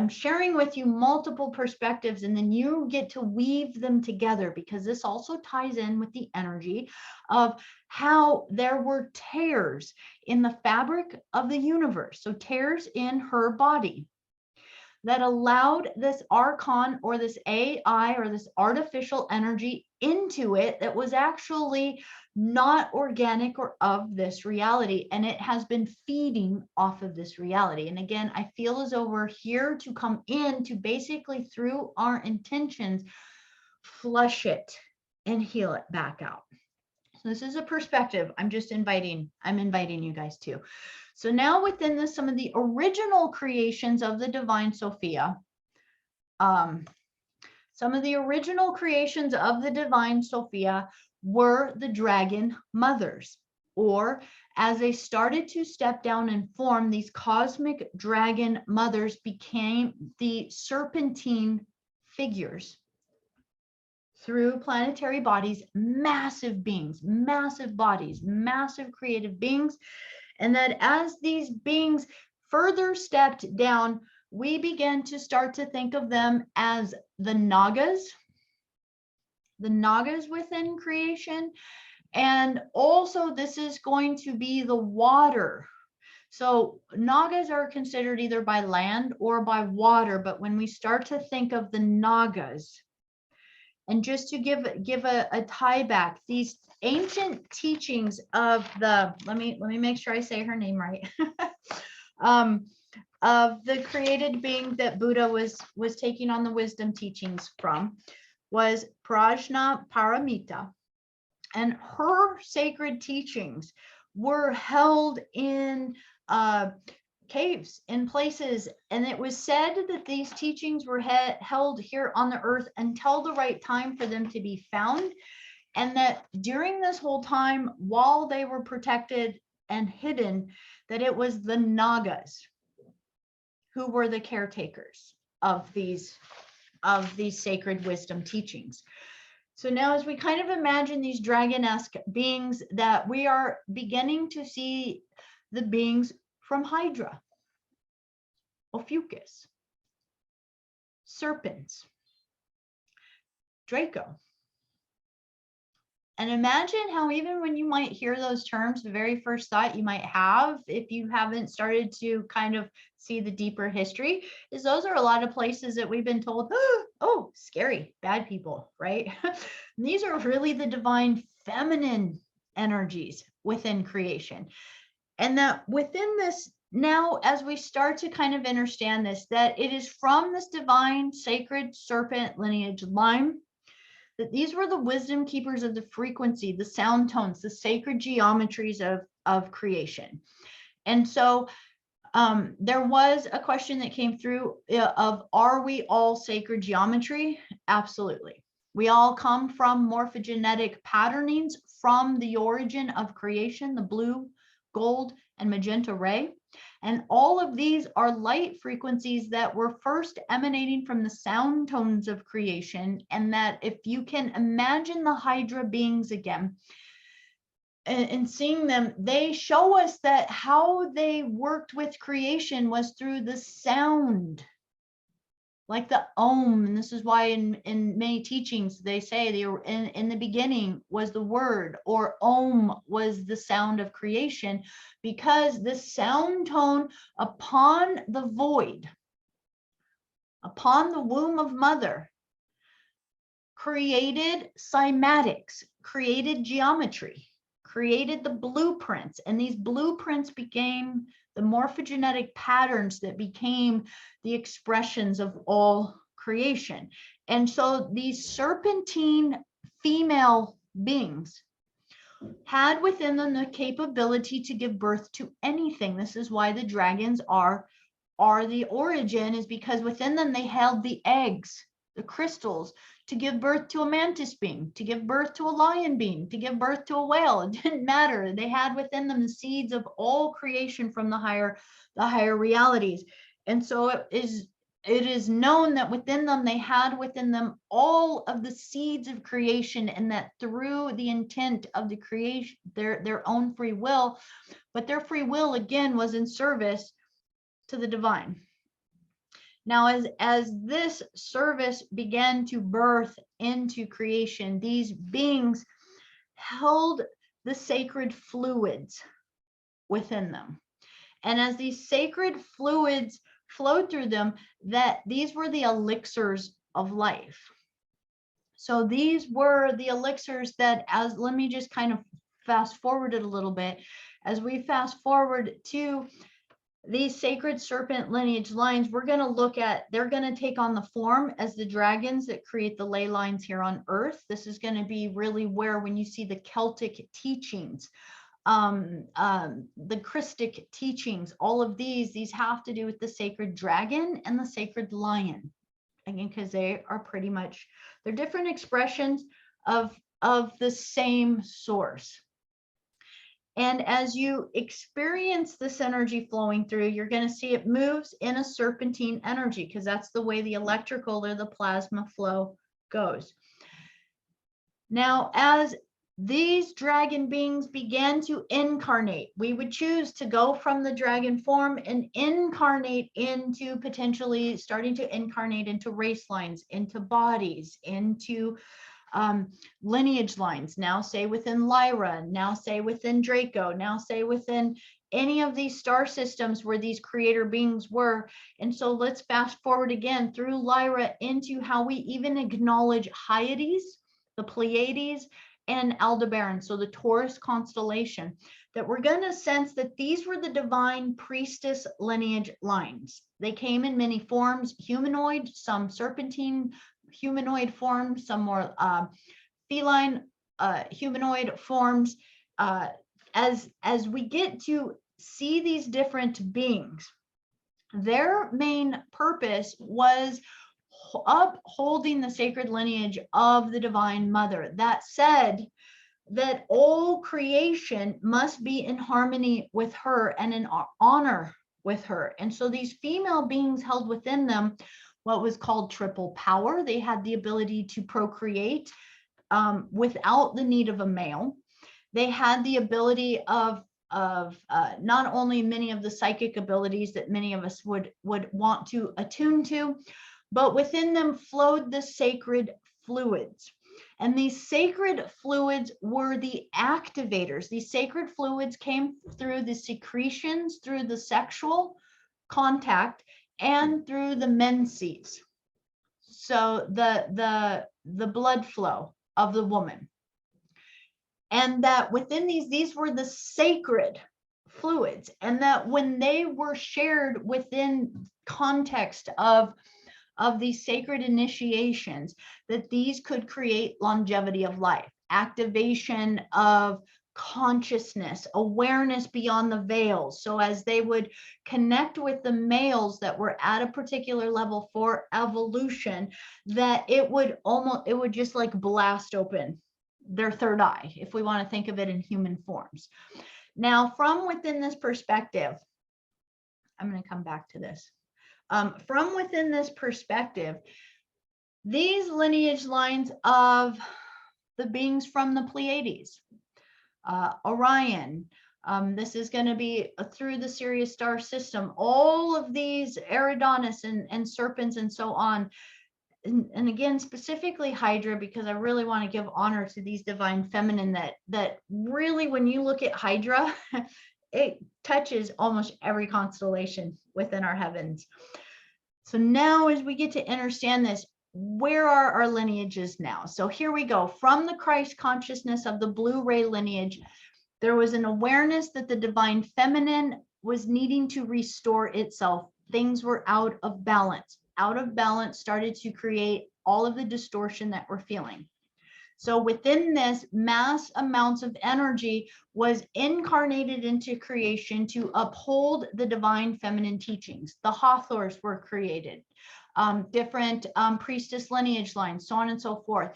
sharing with you multiple perspectives, and then you get to weave them together, because this also ties in with the energy of how there were tears in the fabric of the universe. So tears in her body that allowed this archon or this AI or this artificial energy into it that was actually not organic or of this reality. And it has been feeding off of this reality. And again, I feel as though we're here to come in to basically, through our intentions, flush it and heal it back out. So this is a perspective. I'm inviting you guys to. So now within this, some of the original creations of the divine Sophia, some of the original creations of the divine Sophia were the dragon mothers, or as they started to step down and form, these cosmic dragon mothers became the serpentine figures through planetary bodies, massive beings, massive bodies, massive creative beings. And that as these beings further stepped down, we began to start to think of them as the Nagas, Nagas within creation. And also this is going to be the water. So Nagas are considered either by land or by water, but when we start to think of the Nagas, and just to give a tie back, these ancient teachings of the, let me make sure I say her name right, of the created being that Buddha was taking on the wisdom teachings from, was Prajna Paramita. And her sacred teachings were held in caves, in places, and it was said that these teachings were held here on the earth until the right time for them to be found, and that during this whole time, while they were protected and hidden, that it was the Nagas who were the caretakers of these sacred wisdom teachings. So now as we kind of imagine these dragon-esque beings, that we are beginning to see the beings from Hydra, Ophiuchus, Serpent, Draco. And imagine how even when you might hear those terms, the very first thought you might have, if you haven't started to kind of see the deeper history, is those are a lot of places that we've been told, oh, scary, bad people, right? These are really the divine feminine energies within creation. And that within this, now as we start to kind of understand this, that it is from this divine sacred serpent lineage line, that these were the wisdom keepers of the frequency, the sound tones, the sacred geometries of creation. And so there was a question that came through of, are we all sacred geometry? Absolutely. We all come from morphogenetic patternings from the origin of creation, the blue, gold, and magenta ray. And all of these are light frequencies that were first emanating from the sound tones of creation. And that if you can imagine the Hydra beings again, and seeing them, they show us that how they worked with creation was through the sound, like the Om. And this is why in many teachings they say in the beginning was the word, or Om was the sound of creation, because the sound tone upon the void, upon the womb of mother, created cymatics, created geometry, created the blueprints, and these blueprints became the morphogenetic patterns that became the expressions of all creation. And so these serpentine female beings had within them the capability to give birth to anything. This is why the dragons are the origin, is because within them they held the eggs, the crystals, to give birth to a mantis being, to give birth to a lion being, to give birth to a whale. It didn't matter. They had within them the seeds of all creation from the higher realities. And so it is known that within them, they had within them all of the seeds of creation, and that through the intent of the creation, their own free will, but their free will again was in service to the divine. Now, as this service began to birth into creation, these beings held the sacred fluids within them. And as these sacred fluids flowed through them, that these were the elixirs of life. So these were the elixirs that, as let me just kind of fast forward it a little bit, as we fast forward to these sacred serpent lineage lines, we're going to look at, they're going to take on the form as the dragons that create the ley lines here on earth. This is going to be really where, when you see the Celtic teachings, the Christic teachings, all of these have to do with the sacred dragon and the sacred lion. Again, because they are pretty much, they're different expressions of the same source. And as you experience this energy flowing through, you're going to see it moves in a serpentine energy, because that's the way the electrical or the plasma flow goes. Now, as these dragon beings began to incarnate, we would choose to go from the dragon form and incarnate into, potentially starting to incarnate into race lines, into bodies, into lineage lines, now say within Lyra, now say within Draco, now say within any of these star systems where these creator beings were. And so let's fast forward again through Lyra into how we even acknowledge Hyades, the Pleiades, and Aldebaran, so the Taurus constellation, that we're going to sense that these were the divine priestess lineage lines. They came in many forms, humanoid, some serpentine humanoid forms, some more feline humanoid forms. As we get to see these different beings, their main purpose was upholding the sacred lineage of the Divine Mother. That said, that all creation must be in harmony with her and in honor with her. And so these female beings held within them what was called triple power. They had the ability to procreate without the need of a male. They had the ability of not only many of the psychic abilities that many of us would want to attune to, but within them flowed the sacred fluids. And these sacred fluids were the activators. These sacred fluids came through the secretions, through the sexual contact, and through the menses. So the blood flow of the woman. And that within these were the sacred fluids, and that when they were shared within context of these sacred initiations, that these could create longevity of life, activation of consciousness, awareness beyond the veils. So as they would connect with the males that were at a particular level for evolution, that it would just like blast open their third eye, if we want to think of it in human forms. Now, from within this perspective, I'm going to come back to this. From within this perspective, these lineage lines of the beings from the Pleiades, Orion, this is going to be through the Sirius star system, all of these Eridanus and serpents and so on. And again, specifically Hydra, because I really want to give honor to these divine feminine that really, when you look at Hydra, it touches almost every constellation within our heavens. So now as we get to understand this, where are our lineages now? So here we go. From the Christ consciousness of the blue ray lineage, there was an awareness that the divine feminine was needing to restore itself. Things were out of balance. Out of balance started to create all of the distortion that we're feeling. So within this, mass amounts of energy was incarnated into creation to uphold the divine feminine teachings. The Hathors were created, different priestess lineage lines, so on and so forth.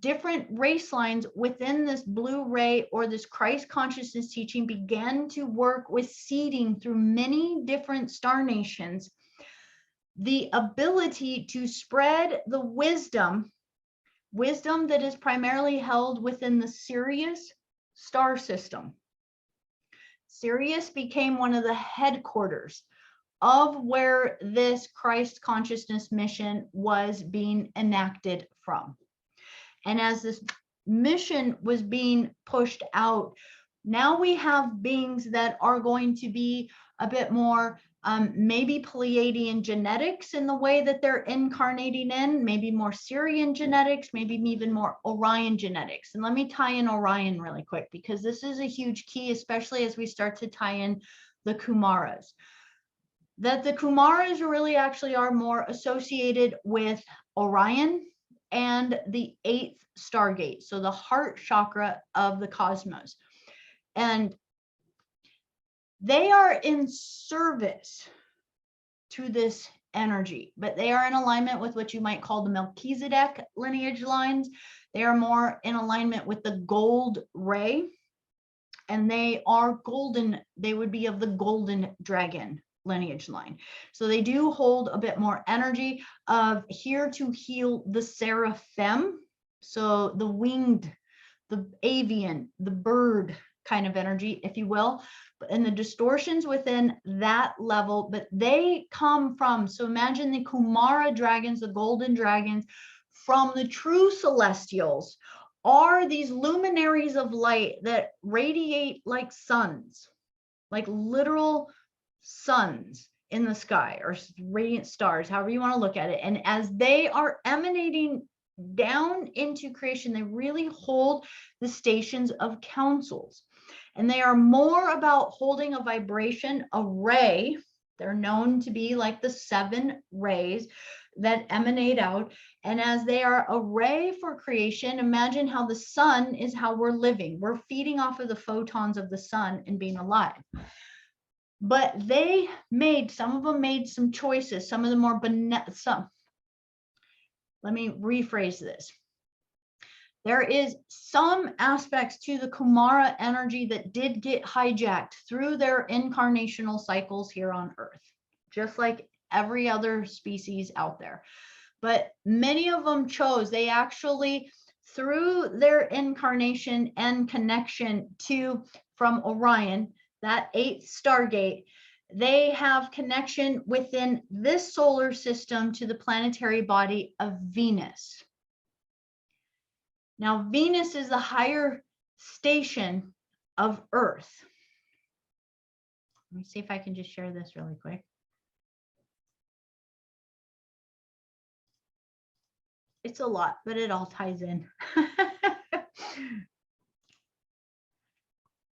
Different race lines within this blue ray or this Christ consciousness teaching began to work with seeding through many different star nations the ability to spread the wisdom that is primarily held within the Sirius star system. Sirius became one of the headquarters of where this Christ consciousness mission was being enacted from. And as this mission was being pushed out, now we have beings that are going to be a bit more maybe Pleiadian genetics in the way that they're incarnating in, maybe more Sirian genetics, maybe even more Orion genetics. And let me tie in Orion really quick, because this is a huge key, especially as we start to tie in the Kumaras. That the Kumaras really actually are more associated with Orion and the 8th Stargate, so the heart chakra of the cosmos. And they are in service to this energy, but they are in alignment with what you might call the Melchizedek lineage lines. They are more in alignment with the gold ray, and they are golden. They would be of the golden dragon lineage line. So they do hold a bit more energy of here to heal the seraphim. So the winged, the avian, the bird kind of energy, if you will, and the distortions within that level, but they come from, so imagine the Kumara dragons, the golden dragons, from the true celestials are these luminaries of light that radiate like suns, like literal suns in the sky, or radiant stars, however you want to look at it. And as they are emanating down into creation, they really hold the stations of councils. And they are more about holding a vibration, a ray. They're known to be like the 7 rays that emanate out. And as they are a ray for creation, imagine how the sun is how we're living. We're feeding off of the photons of the sun and being alive. But they some of them made some choices, some of the more let me rephrase this. There is some aspects to the Kumara energy that did get hijacked through their incarnational cycles here on Earth, just like every other species out there. But many of them chose, they actually, through their incarnation and connection from Orion, that 8th Stargate, they have connection within this solar system to the planetary body of Venus. Now, Venus is the higher station of Earth. Let me see if I can just share this really quick. It's a lot, but it all ties in.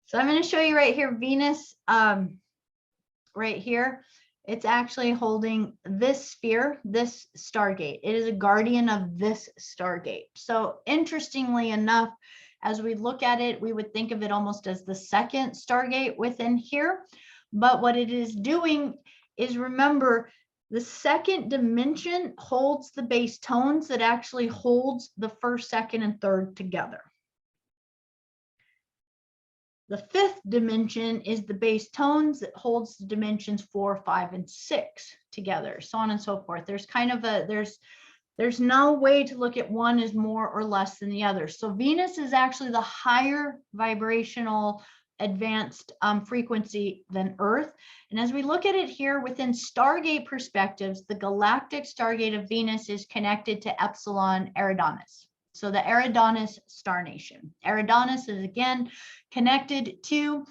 So I'm going to show you right here, Venus, right here. It's actually holding this sphere, this Stargate. It is a guardian of this Stargate. So interestingly enough, as we look at it, we would think of it almost as the 2nd Stargate within here. But what it is doing is, remember, the 2nd dimension holds the base tones that actually holds the 1st, 2nd, and 3rd together. The 5th dimension is the base tones that holds the dimensions 4, 5, and 6 together, so on and so forth. There's kind of there's no way to look at one as more or less than the other. So Venus is actually the higher vibrational advanced frequency than Earth. And as we look at it here within Stargate perspectives, the galactic Stargate of Venus is connected to Epsilon Eridanus. So the Eridanus star nation. Eridanus is again connected to,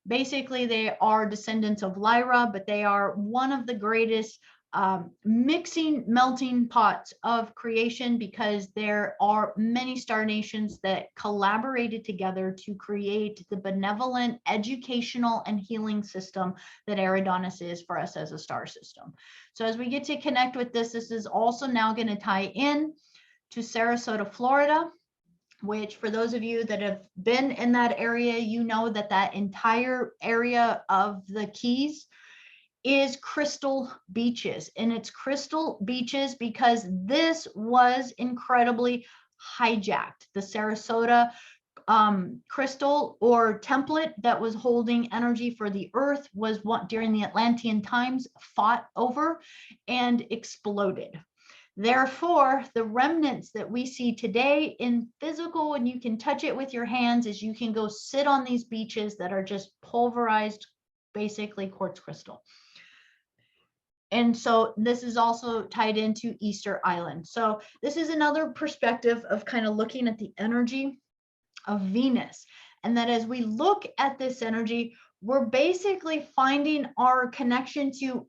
basically they are descendants of Lyra, but they are one of the greatest melting pots of creation, because there are many star nations that collaborated together to create the benevolent educational and healing system that Eridanus is for us as a star system. So as we get to connect with this is also now going to tie in to Sarasota, Florida, which for those of you that have been in that area, you know that that entire area of the Keys is crystal beaches. And it's crystal beaches because this was incredibly hijacked. The Sarasota crystal or template that was holding energy for the Earth was what during the Atlantean times fought over and exploded. Therefore, the remnants that we see today in physical, and you can touch it with your hands, is you can go sit on these beaches that are just pulverized, basically quartz crystal. And so this is also tied into Easter Island. So this is another perspective of kind of looking at the energy of Venus. And that as we look at this energy, we're basically finding our connection to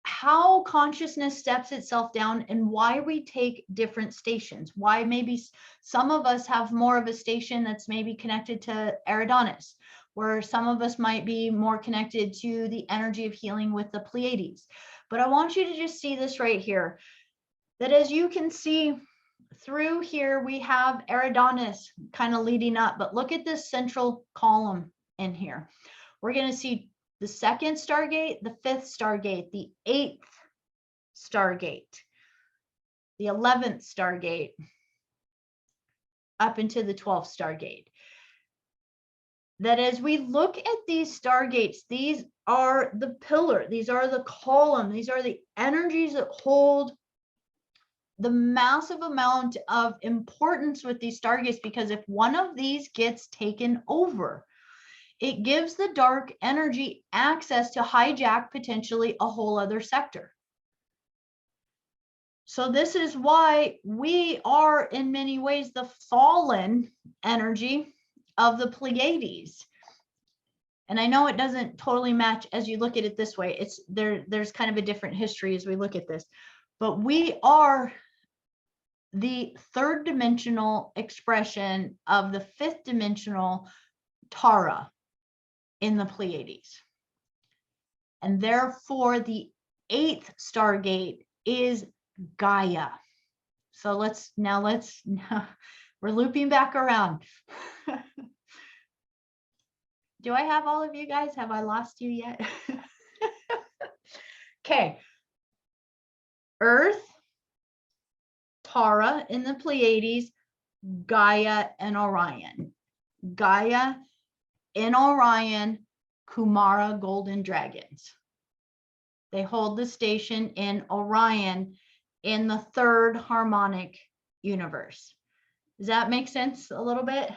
how consciousness steps itself down and why we take different stations, why maybe some of us have more of a station that's maybe connected to Eridanus, where some of us might be more connected to the energy of healing with the Pleiades. But I want you to just see this right here, that as you can see through here, we have Eridanus kind of leading up, but look at this central column in here. We're going to see the 2nd Stargate, the 5th Stargate, the 8th Stargate, the 11th Stargate, up into the 12th Stargate. That as we look at these Stargates, these are the pillar, these are the column, these are the energies that hold the massive amount of importance with these Stargates, because if one of these gets taken over, it gives the dark energy access to hijack potentially a whole other sector. So this is why we are in many ways the fallen energy of the Pleiades. And I know it doesn't totally match as you look at it this way. It's there's kind of a different history as we look at this. But we are the third dimensional expression of the fifth dimensional Tara in the Pleiades. And therefore the eighth Stargate is Gaia. So let's we're looping back around. Do I have all of you guys? Have I lost you yet? Okay. Earth, Tara in the Pleiades, Gaia and Orion. Gaia in Orion, Kumara golden dragons. They hold the station in Orion in the third harmonic universe. Does that make sense a little bit?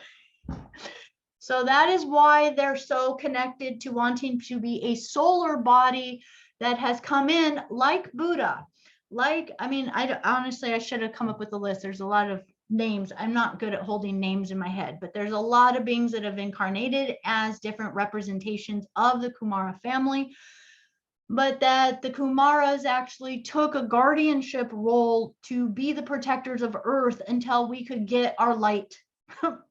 So that is why they're so connected to wanting to be a solar body that has come in like Buddha. Like, I mean, honestly, I should have come up with a list. There's a lot of names. I'm not good at holding names in my head, but there's a lot of beings that have incarnated as different representations of the Kumara family. But that the Kumaras actually took a guardianship role to be the protectors of Earth until we could get our light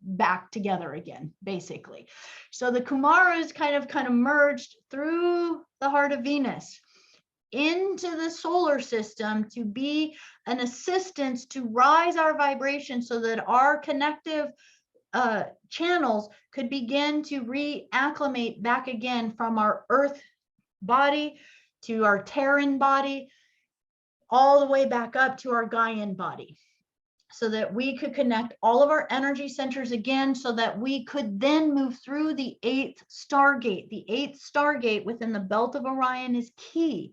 back together again, basically. So the Kumaras kind of merged through the heart of Venus into the solar system to be an assistance to rise our vibration so that our connective channels could begin to reacclimate back again from our Earth body to our Terran body, all the way back up to our Gaian body, so that we could connect all of our energy centers again, so that we could then move through the eighth Stargate. The eighth Stargate within the belt of Orion is key,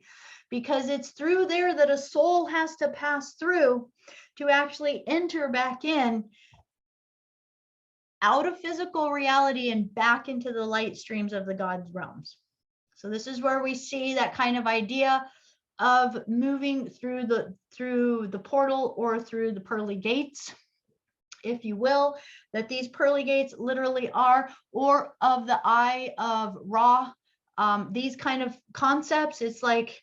because it's through there that a soul has to pass through to actually enter back in out of physical reality and back into the light streams of the God's realms. So this is where we see that kind of idea of moving through the portal or through the pearly gates, if you will, that these pearly gates literally are, or of the eye of Ra. These kind of concepts, it's like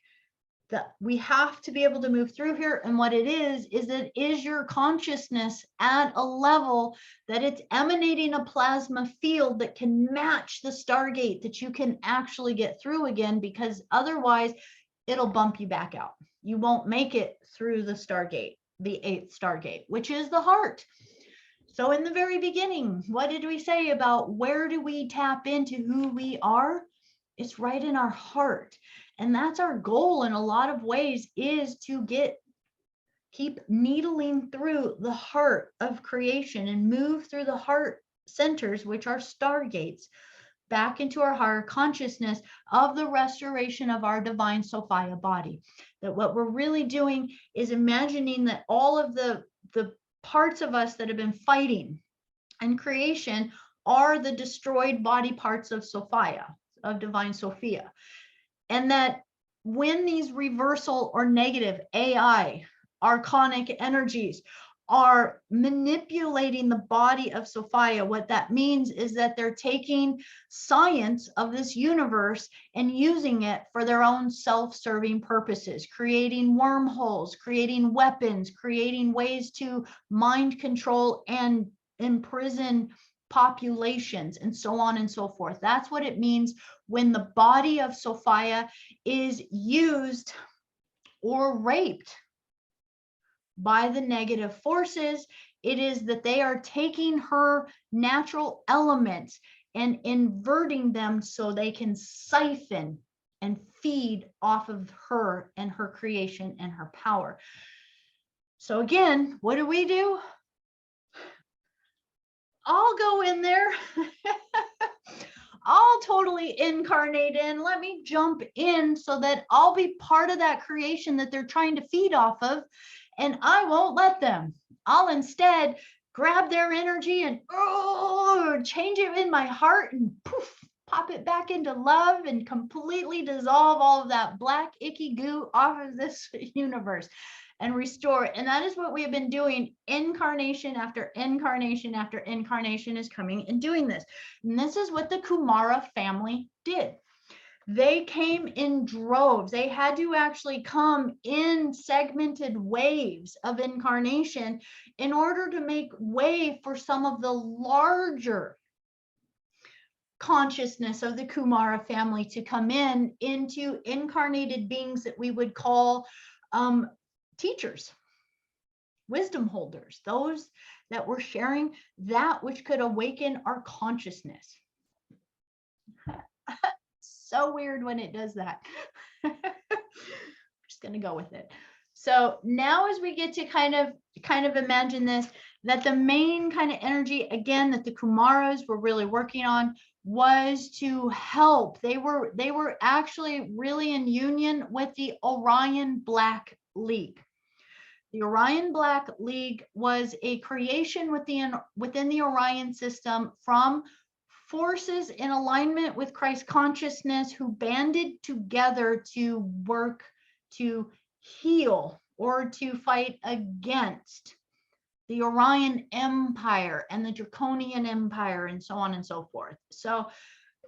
that we have to be able to move through here. And what it is that is your consciousness at a level that it's emanating a plasma field that can match the Stargate, that you can actually get through again, because otherwise it'll bump you back out. You won't make it through the Stargate, the eighth Stargate, which is the heart. So in the very beginning, what did we say about where do we tap into who we are? It's right in our heart. And that's our goal in a lot of ways, is to keep needling through the heart of creation and move through the heart centers, which are Stargates, back into our higher consciousness of the restoration of our divine Sophia body. That what we're really doing is imagining that all of the parts of us that have been fighting in creation are the destroyed body parts of Sophia, of divine Sophia. And that when these reversal or negative AI, archonic energies, are manipulating the body of Sophia, what that means is that they're taking science of this universe and using it for their own self-serving purposes, creating wormholes, creating weapons, creating ways to mind control and imprison populations, and so on and so forth. That's what it means when the body of Sophia is used or raped by the negative forces. It is that they are taking her natural elements and inverting them so they can siphon and feed off of her and her creation and her power. So again, what do? I'll go in there. I'll totally incarnate in. Let me jump in so that I'll be part of that creation that they're trying to feed off of. And I won't let them. I'll instead grab their energy and change it in my heart and poof, pop it back into love and completely dissolve all of that black icky goo off of this universe. and restore. And that is what we have been doing. Incarnation after incarnation after incarnation is coming and doing this. And this is what the Kumara family did. They came in droves. They had to actually come in segmented waves of incarnation in order to make way for some of the larger consciousness of the Kumara family to come in into incarnated beings that we would call teachers, wisdom holders, those that were sharing that which could awaken our consciousness. So weird when it does that. I'm just going to go with it. So now as we get to kind of imagine this, that the main kind of energy, again, that the Kumaras were really working on was to help. They were actually really in union with the Orion Black League. The Orion Black League was a creation within the Orion system from forces in alignment with Christ consciousness who banded together to work to heal or to fight against the Orion Empire and the Draconian Empire and so on and so forth. So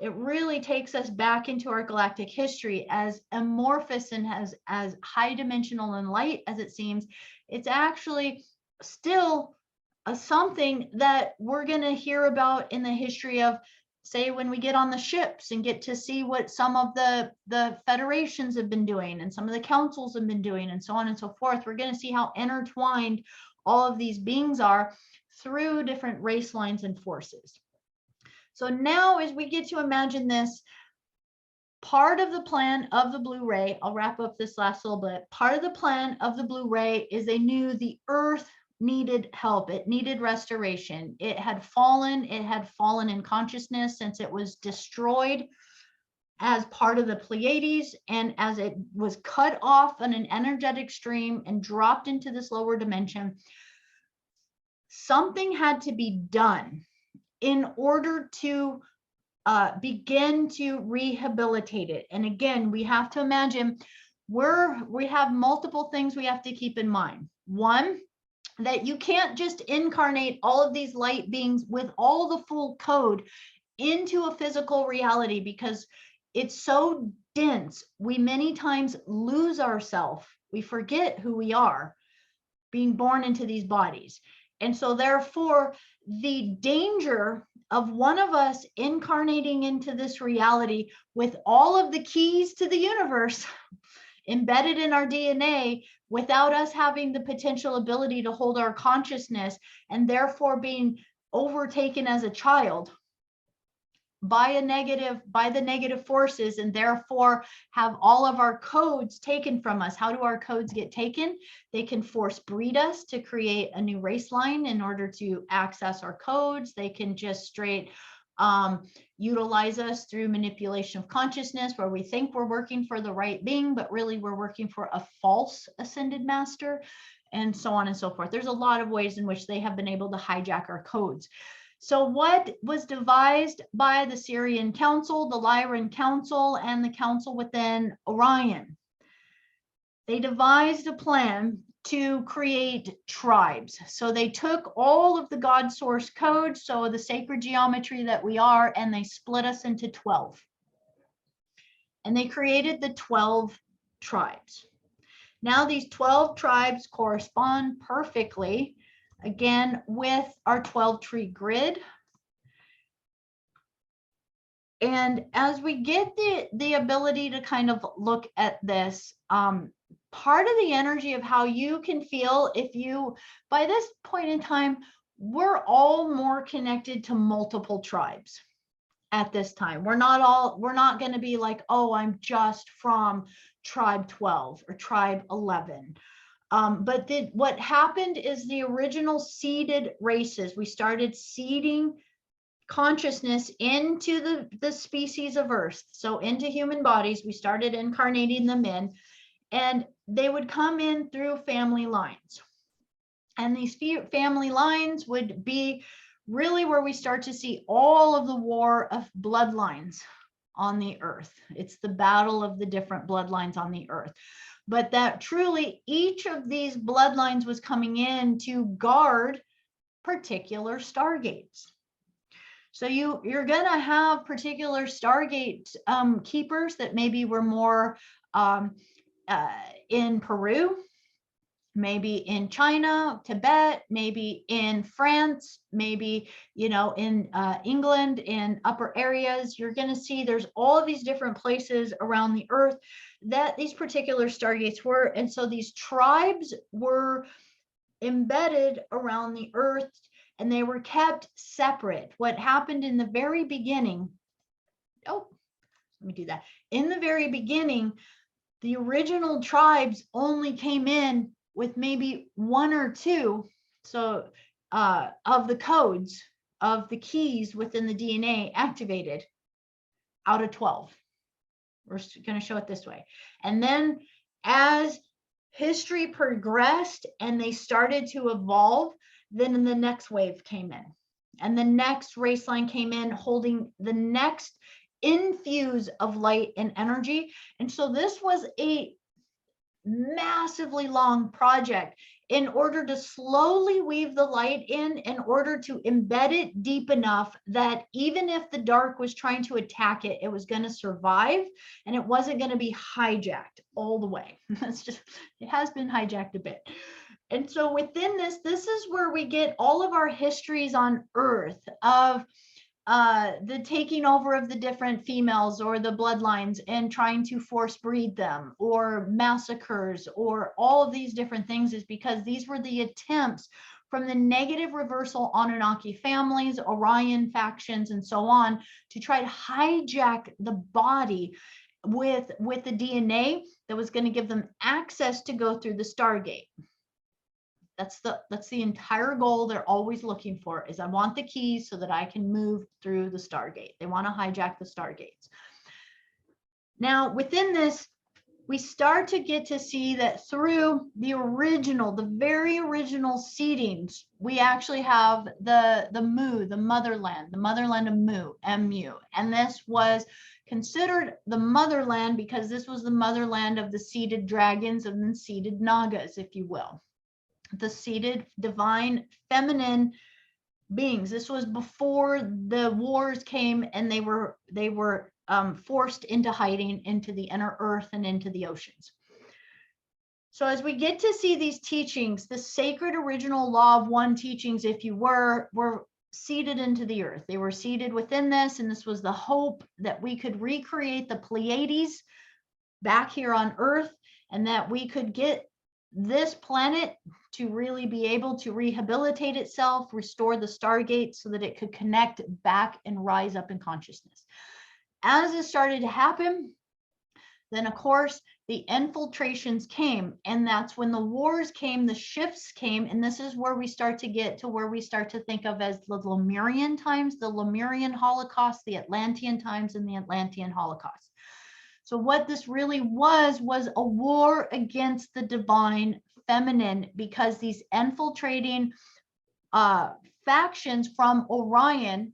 it really takes us back into our galactic history, as amorphous and as high dimensional and light as it seems. It's actually still something that we're going to hear about in the history of, say, when we get on the ships and get to see what some of the federations have been doing and some of the councils have been doing and so on and so forth. We're going to see how intertwined all of these beings are through different race lines and forces. So now as we get to imagine this, part of the plan of the blue ray, I'll wrap up this last little bit. Part of the plan of the blue ray is they knew the earth needed help. It needed restoration. It had fallen in consciousness since it was destroyed as part of the Pleiades, and as it was cut off on an energetic stream and dropped into this lower dimension, something had to be done in order to begin to rehabilitate it. And again, we have to imagine we have multiple things we have to keep in mind. One, that you can't just incarnate all of these light beings with all the full code into a physical reality, because it's so dense. We many times lose ourselves. We forget who we are being born into these bodies. And so therefore, the danger of one of us incarnating into this reality with all of the keys to the universe embedded in our DNA, without us having the potential ability to hold our consciousness, and therefore being overtaken as a child by the negative forces, and therefore have all of our codes taken from us. How do our codes get taken? They can force breed us to create a new race line in order to access our codes. They can just straight utilize us through manipulation of consciousness, where we think we're working for the right being, but really we're working for a false ascended master, and so on and so forth. There's a lot of ways in which they have been able to hijack our codes. So what was devised by the Syrian Council, the Lyran Council, and the Council within Orion? They devised a plan to create tribes. So they took all of the God source codes, so the sacred geometry that we are, and they split us into 12. And they created the 12 tribes. Now these 12 tribes correspond perfectly, again, with our 12 tree grid. And as we get the ability to kind of look at this, part of the energy of how you can feel, if you, by this point in time, we're all more connected to multiple tribes at this time. We're not going to be like, oh, I'm just from tribe 12 or tribe 11. But what happened is the original seeded races, we started seeding consciousness into the species of Earth. So into human bodies, we started incarnating them in, and they would come in through family lines. And these family lines would be really where we start to see all of the war of bloodlines on the earth. It's the battle of the different bloodlines on the earth. But that truly each of these bloodlines was coming in to guard particular stargates. So you're going to have particular Stargate keepers that maybe were more in Peru, maybe in China, Tibet, maybe in France, maybe, you know, in England, in upper areas. You're going to see there's all of these different places around the earth that these particular stargates were. And so these tribes were embedded around the earth and they were kept separate. What happened in the very beginning, let me do that. In the very beginning, the original tribes only came in with maybe one or two of the codes of the keys within the DNA activated out of 12. We're going to show it this way. And then as history progressed and they started to evolve, then the next wave came in. And the next race line came in holding the next infuse of light and energy. And so this was a massively long project in order to slowly weave the light in order to embed it deep enough that even if the dark was trying to attack it, it was going to survive and it wasn't going to be hijacked all the way. It has been hijacked a bit. And so within this is where we get all of our histories on Earth of the taking over of the different females or the bloodlines and trying to force breed them, or massacres, or all of these different things, is because these were the attempts from the negative reversal Anunnaki families, Orion factions, and so on, to try to hijack the body with the DNA that was going to give them access to go through the Stargate. That's the entire goal they're always looking for, is I want the keys so that I can move through the Stargate. They want to hijack the Stargates. Now, within this, we start to get to see that through the very original seedings, we actually have the Mu, the motherland of Mu, MU. And this was considered the motherland because this was the motherland of the seeded dragons and the seeded Nagas, if you will. The seated divine feminine beings. This was before the wars came and they were forced into hiding into the inner earth and into the oceans. So as we get to see these teachings, the sacred original law of one teachings, if you were seeded into the earth. They were seeded within this, and this was the hope that we could recreate the Pleiades back here on Earth, and that we could get this planet to really be able to rehabilitate itself, restore the Stargate so that it could connect back and rise up in consciousness. As it started to happen, then of course the infiltrations came, and that's when the wars came, the shifts came, and this is where we start to get to where we start to think of as the Lemurian times, the Lemurian Holocaust, the Atlantean times, and the Atlantean Holocaust. So what this really was a war against the divine feminine, because these infiltrating factions from Orion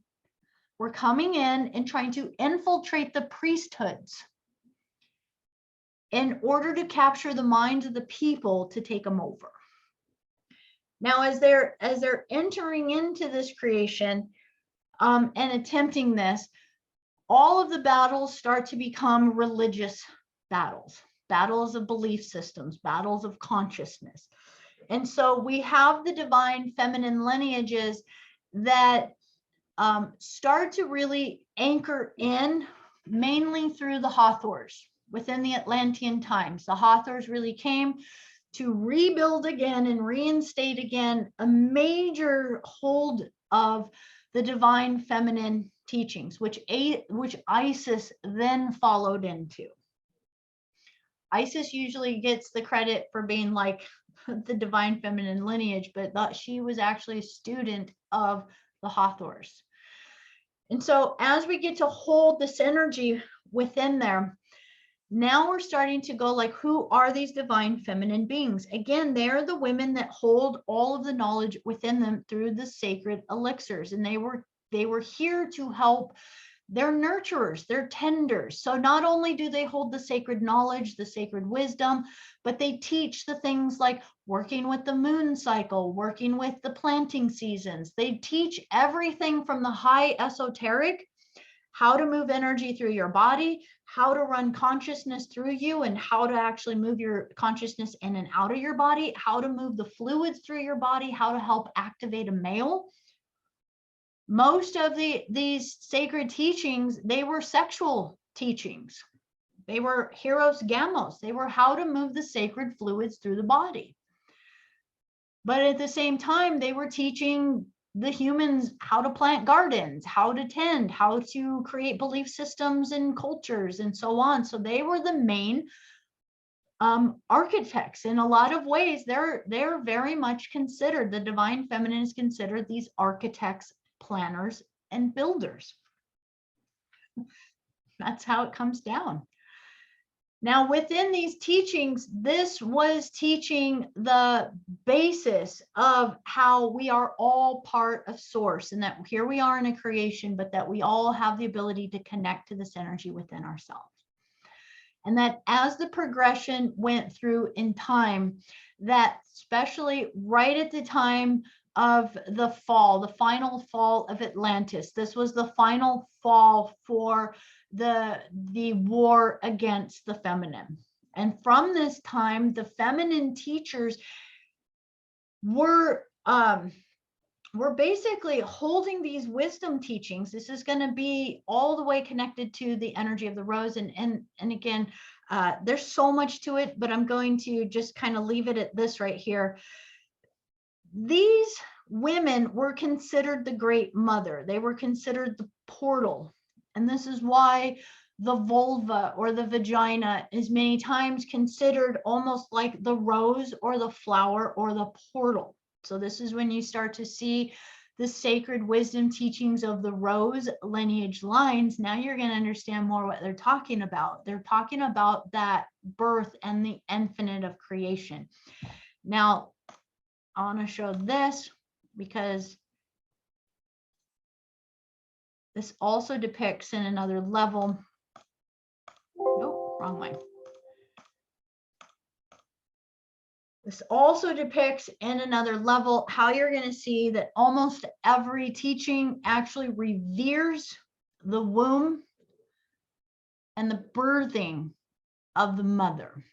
were coming in and trying to infiltrate the priesthoods in order to capture the minds of the people to take them over. Now, as they're entering into this creation and attempting this, all of the battles start to become religious battles, battles of belief systems, battles of consciousness. And so we have the divine feminine lineages that start to really anchor in mainly through the Hathors within the Atlantean times. The Hathors really came to rebuild again and reinstate again a major hold of the divine feminine teachings, which Isis then followed into. Isis usually gets the credit for being like the divine feminine lineage, but she was actually a student of the Hathors. And so as we get to hold this energy within there, now we're starting to go like, who are these divine feminine beings? Again, they're the women that hold all of the knowledge within them through the sacred elixirs. And they were here to help They're nurturers, they're tenders. So not only do they hold the sacred knowledge, the sacred wisdom, but they teach the things like working with the moon cycle, working with the planting seasons. They teach everything from the high esoteric, how to move energy through your body, how to run consciousness through you, and how to actually move your consciousness in and out of your body, how to move the fluids through your body, how to help activate a male. Most of these sacred teachings, they were sexual teachings. They were hieros gamos. They were how to move the sacred fluids through the body. But at the same time, they were teaching the humans how to plant gardens, how to tend, how to create belief systems and cultures and so on. So they were the main architects. In a lot of ways, they're very much considered, the divine feminine is considered these architects, planners, and builders. That's how it comes down. Now, within these teachings, this was teaching the basis of how we are all part of source, and that here we are in a creation, but that we all have the ability to connect to this energy within ourselves. And that as the progression went through in time, that especially right at the time of the fall, the final fall of Atlantis, this was the final fall for the war against the feminine. And from this time, the feminine teachers were basically holding these wisdom teachings. This is going to be all the way connected to the energy of the rose. And again, there's so much to it, but I'm going to just kind of leave it at this right here. These women were considered the great mother. They were considered the portal. And this is why the vulva or the vagina is many times considered almost like the rose or the flower or the portal. So this is when you start to see the sacred wisdom teachings of the rose lineage lines. Now you're going to understand more what they're talking about. They're talking about that birth and the infinite of creation. Now, I want to show this because this also depicts in another level. Nope, wrong way. This also depicts in another level how you're going to see that almost every teaching actually reveres the womb and the birthing of the mother.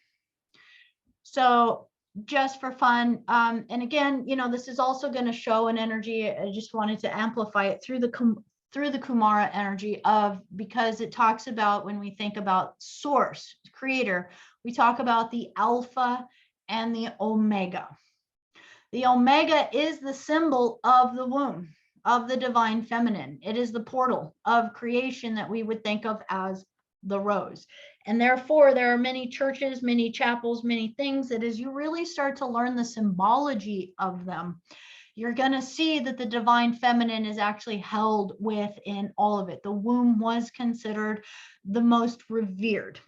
So just for fun, and again, you know, this is also going to show an energy. I just wanted to amplify it through the Kumara energy of, because it talks about, when we think about source, creator, we talk about the alpha and the omega. The omega is the symbol of the womb, of the divine feminine. It is the portal of creation that we would think of as the rose. And therefore, there are many churches, many chapels, many things that as you really start to learn the symbology of them, you're going to see that the divine feminine is actually held within all of it. The womb was considered the most revered.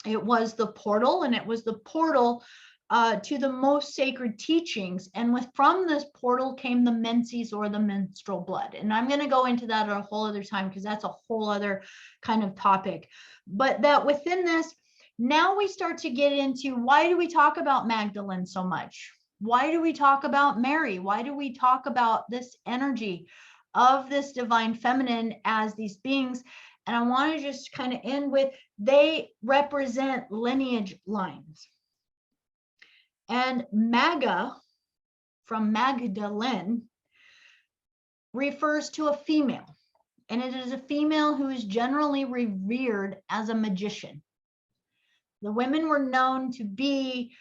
It was the portal, and it was the portal to the most sacred teachings. And from this portal came the menses, or the menstrual blood. And I'm going to go into that at a whole other time, because that's a whole other kind of topic. But that within this, now we start to get into, why do we talk about Magdalene so much? Why do we talk about Mary? Why do we talk about this energy of this divine feminine as these beings? And I want to just kind of end with, they represent lineage lines. And Maga, from Magdalene, refers to a female. And it is a female who is generally revered as a magician. The women were known to be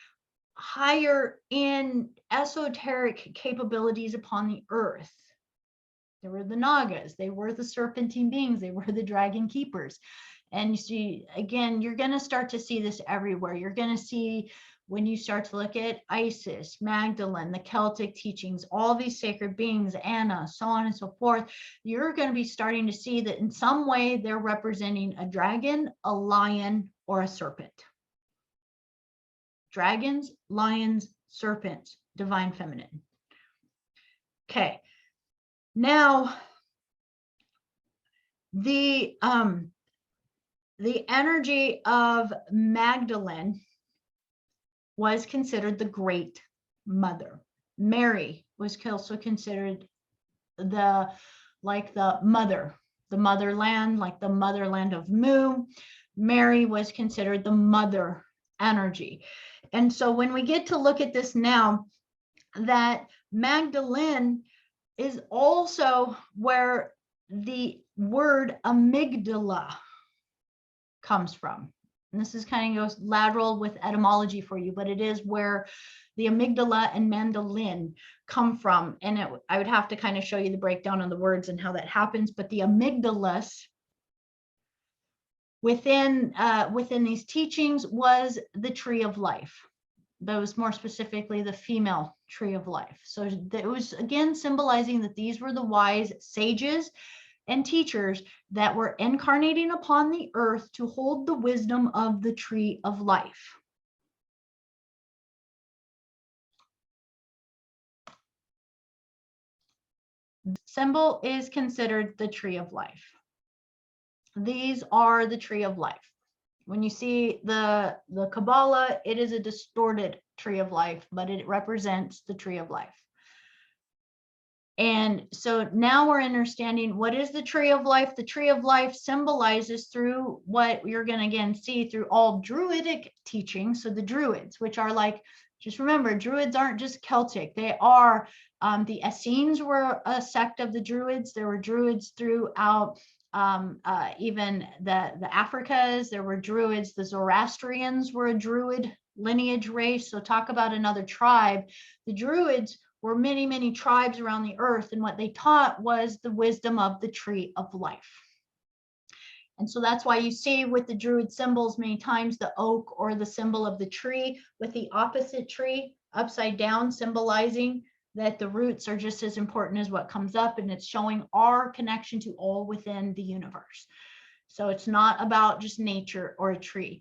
higher in esoteric capabilities upon the earth. There were the Nagas, they were the serpentine beings, they were the dragon keepers. And you see, again, you're going to start to see this everywhere. You're going to see, when you start to look at Isis, Magdalene, the Celtic teachings, all these sacred beings, Anna, so on and so forth, you're going to be starting to see that in some way they're representing a dragon, a lion, or a serpent. Dragons, lions, serpents, divine feminine. Okay. Now, The energy of Magdalene was considered the great mother. Mary was also considered the mother, the motherland, like the motherland of Mu. Mary was considered the mother energy. And so when we get to look at this now, that Magdalene is also where the word amygdala comes from. And this is kind of goes lateral with etymology for you, but it is where the amygdala and mandolin come from. And I would have to kind of show you the breakdown of the words and how that happens. But the amygdalas within these teachings was the tree of life. Those more specifically the female tree of life. So it was again symbolizing that these were the wise sages and teachers that were incarnating upon the earth to hold the wisdom of the tree of life. Symbol is considered the tree of life. These are the tree of life. When you see the Kabbalah, it is a distorted tree of life, but it represents the tree of life. And so now we're understanding what is the tree of life. The tree of life symbolizes through what you're going to again see through all Druidic teachings. So the Druids, which are like, just remember, Druids aren't just Celtic. They are, the Essenes were a sect of the Druids. There were Druids throughout even the Africas. There were Druids. The Zoroastrians were a Druid lineage race. So talk about another tribe. The Druids were many, many tribes around the earth, and what they taught was the wisdom of the tree of life. And so that's why you see with the Druid symbols many times the oak or the symbol of the tree with the opposite tree upside down, symbolizing that the roots are just as important as what comes up, and it's showing our connection to all within the universe. So it's not about just nature or a tree.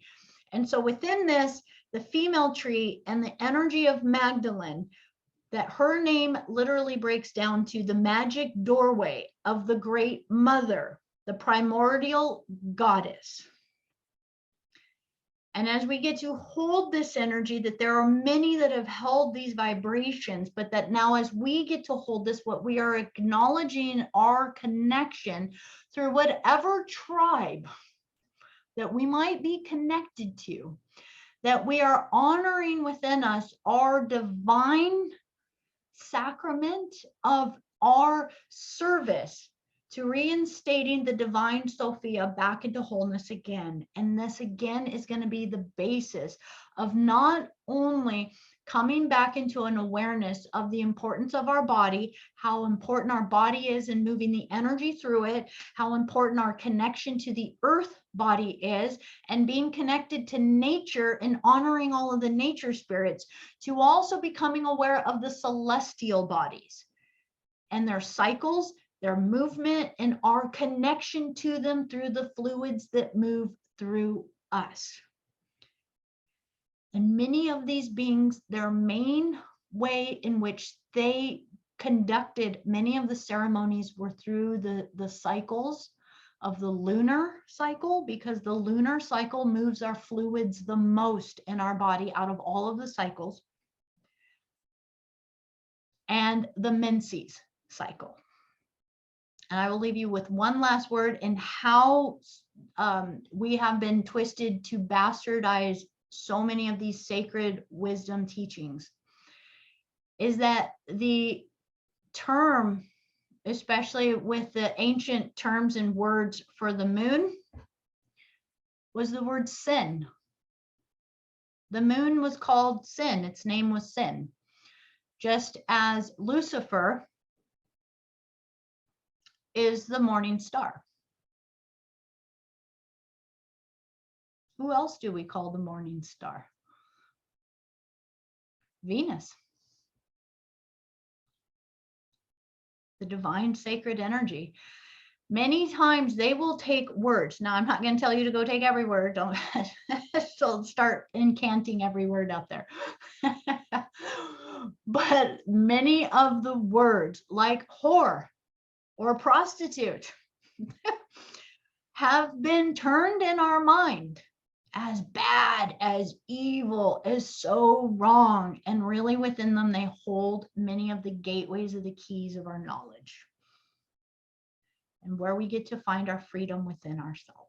And so within this, the female tree and the energy of Magdalene, that her name literally breaks down to the magic doorway of the great mother, the primordial goddess. And as we get to hold this energy, that there are many that have held these vibrations, but that now as we get to hold this, what we are acknowledging our connection through whatever tribe that we might be connected to, that we are honoring within us our divine sacrament of our service to reinstating the divine Sophia back into wholeness again. And this again is going to be the basis of not only coming back into an awareness of the importance of our body, how important our body is and moving the energy through it, how important our connection to the earth body is, and being connected to nature and honoring all of the nature spirits, to also becoming aware of the celestial bodies and their cycles, their movement, and our connection to them through the fluids that move through us. And many of these beings, their main way in which they conducted many of the ceremonies were through the cycles of the lunar cycle, because the lunar cycle moves our fluids the most in our body out of all of the cycles, and the menses cycle. And I will leave you with one last word in how we have been twisted to bastardize so many of these sacred wisdom teachings, is that the term, especially with the ancient terms and words for the moon, was the word sin. The moon was called Sin. Its name was Sin. Just as Lucifer is the morning star. Who else do we call the morning star? Venus. The divine sacred energy. Many times they will take words. Now, I'm not going to tell you to go take every word. Don't so start incanting every word out there. But many of the words, like whore or prostitute, have been turned in our mind as bad, as evil, as so wrong. And really within them, they hold many of the gateways of the keys of our knowledge and where we get to find our freedom within ourselves.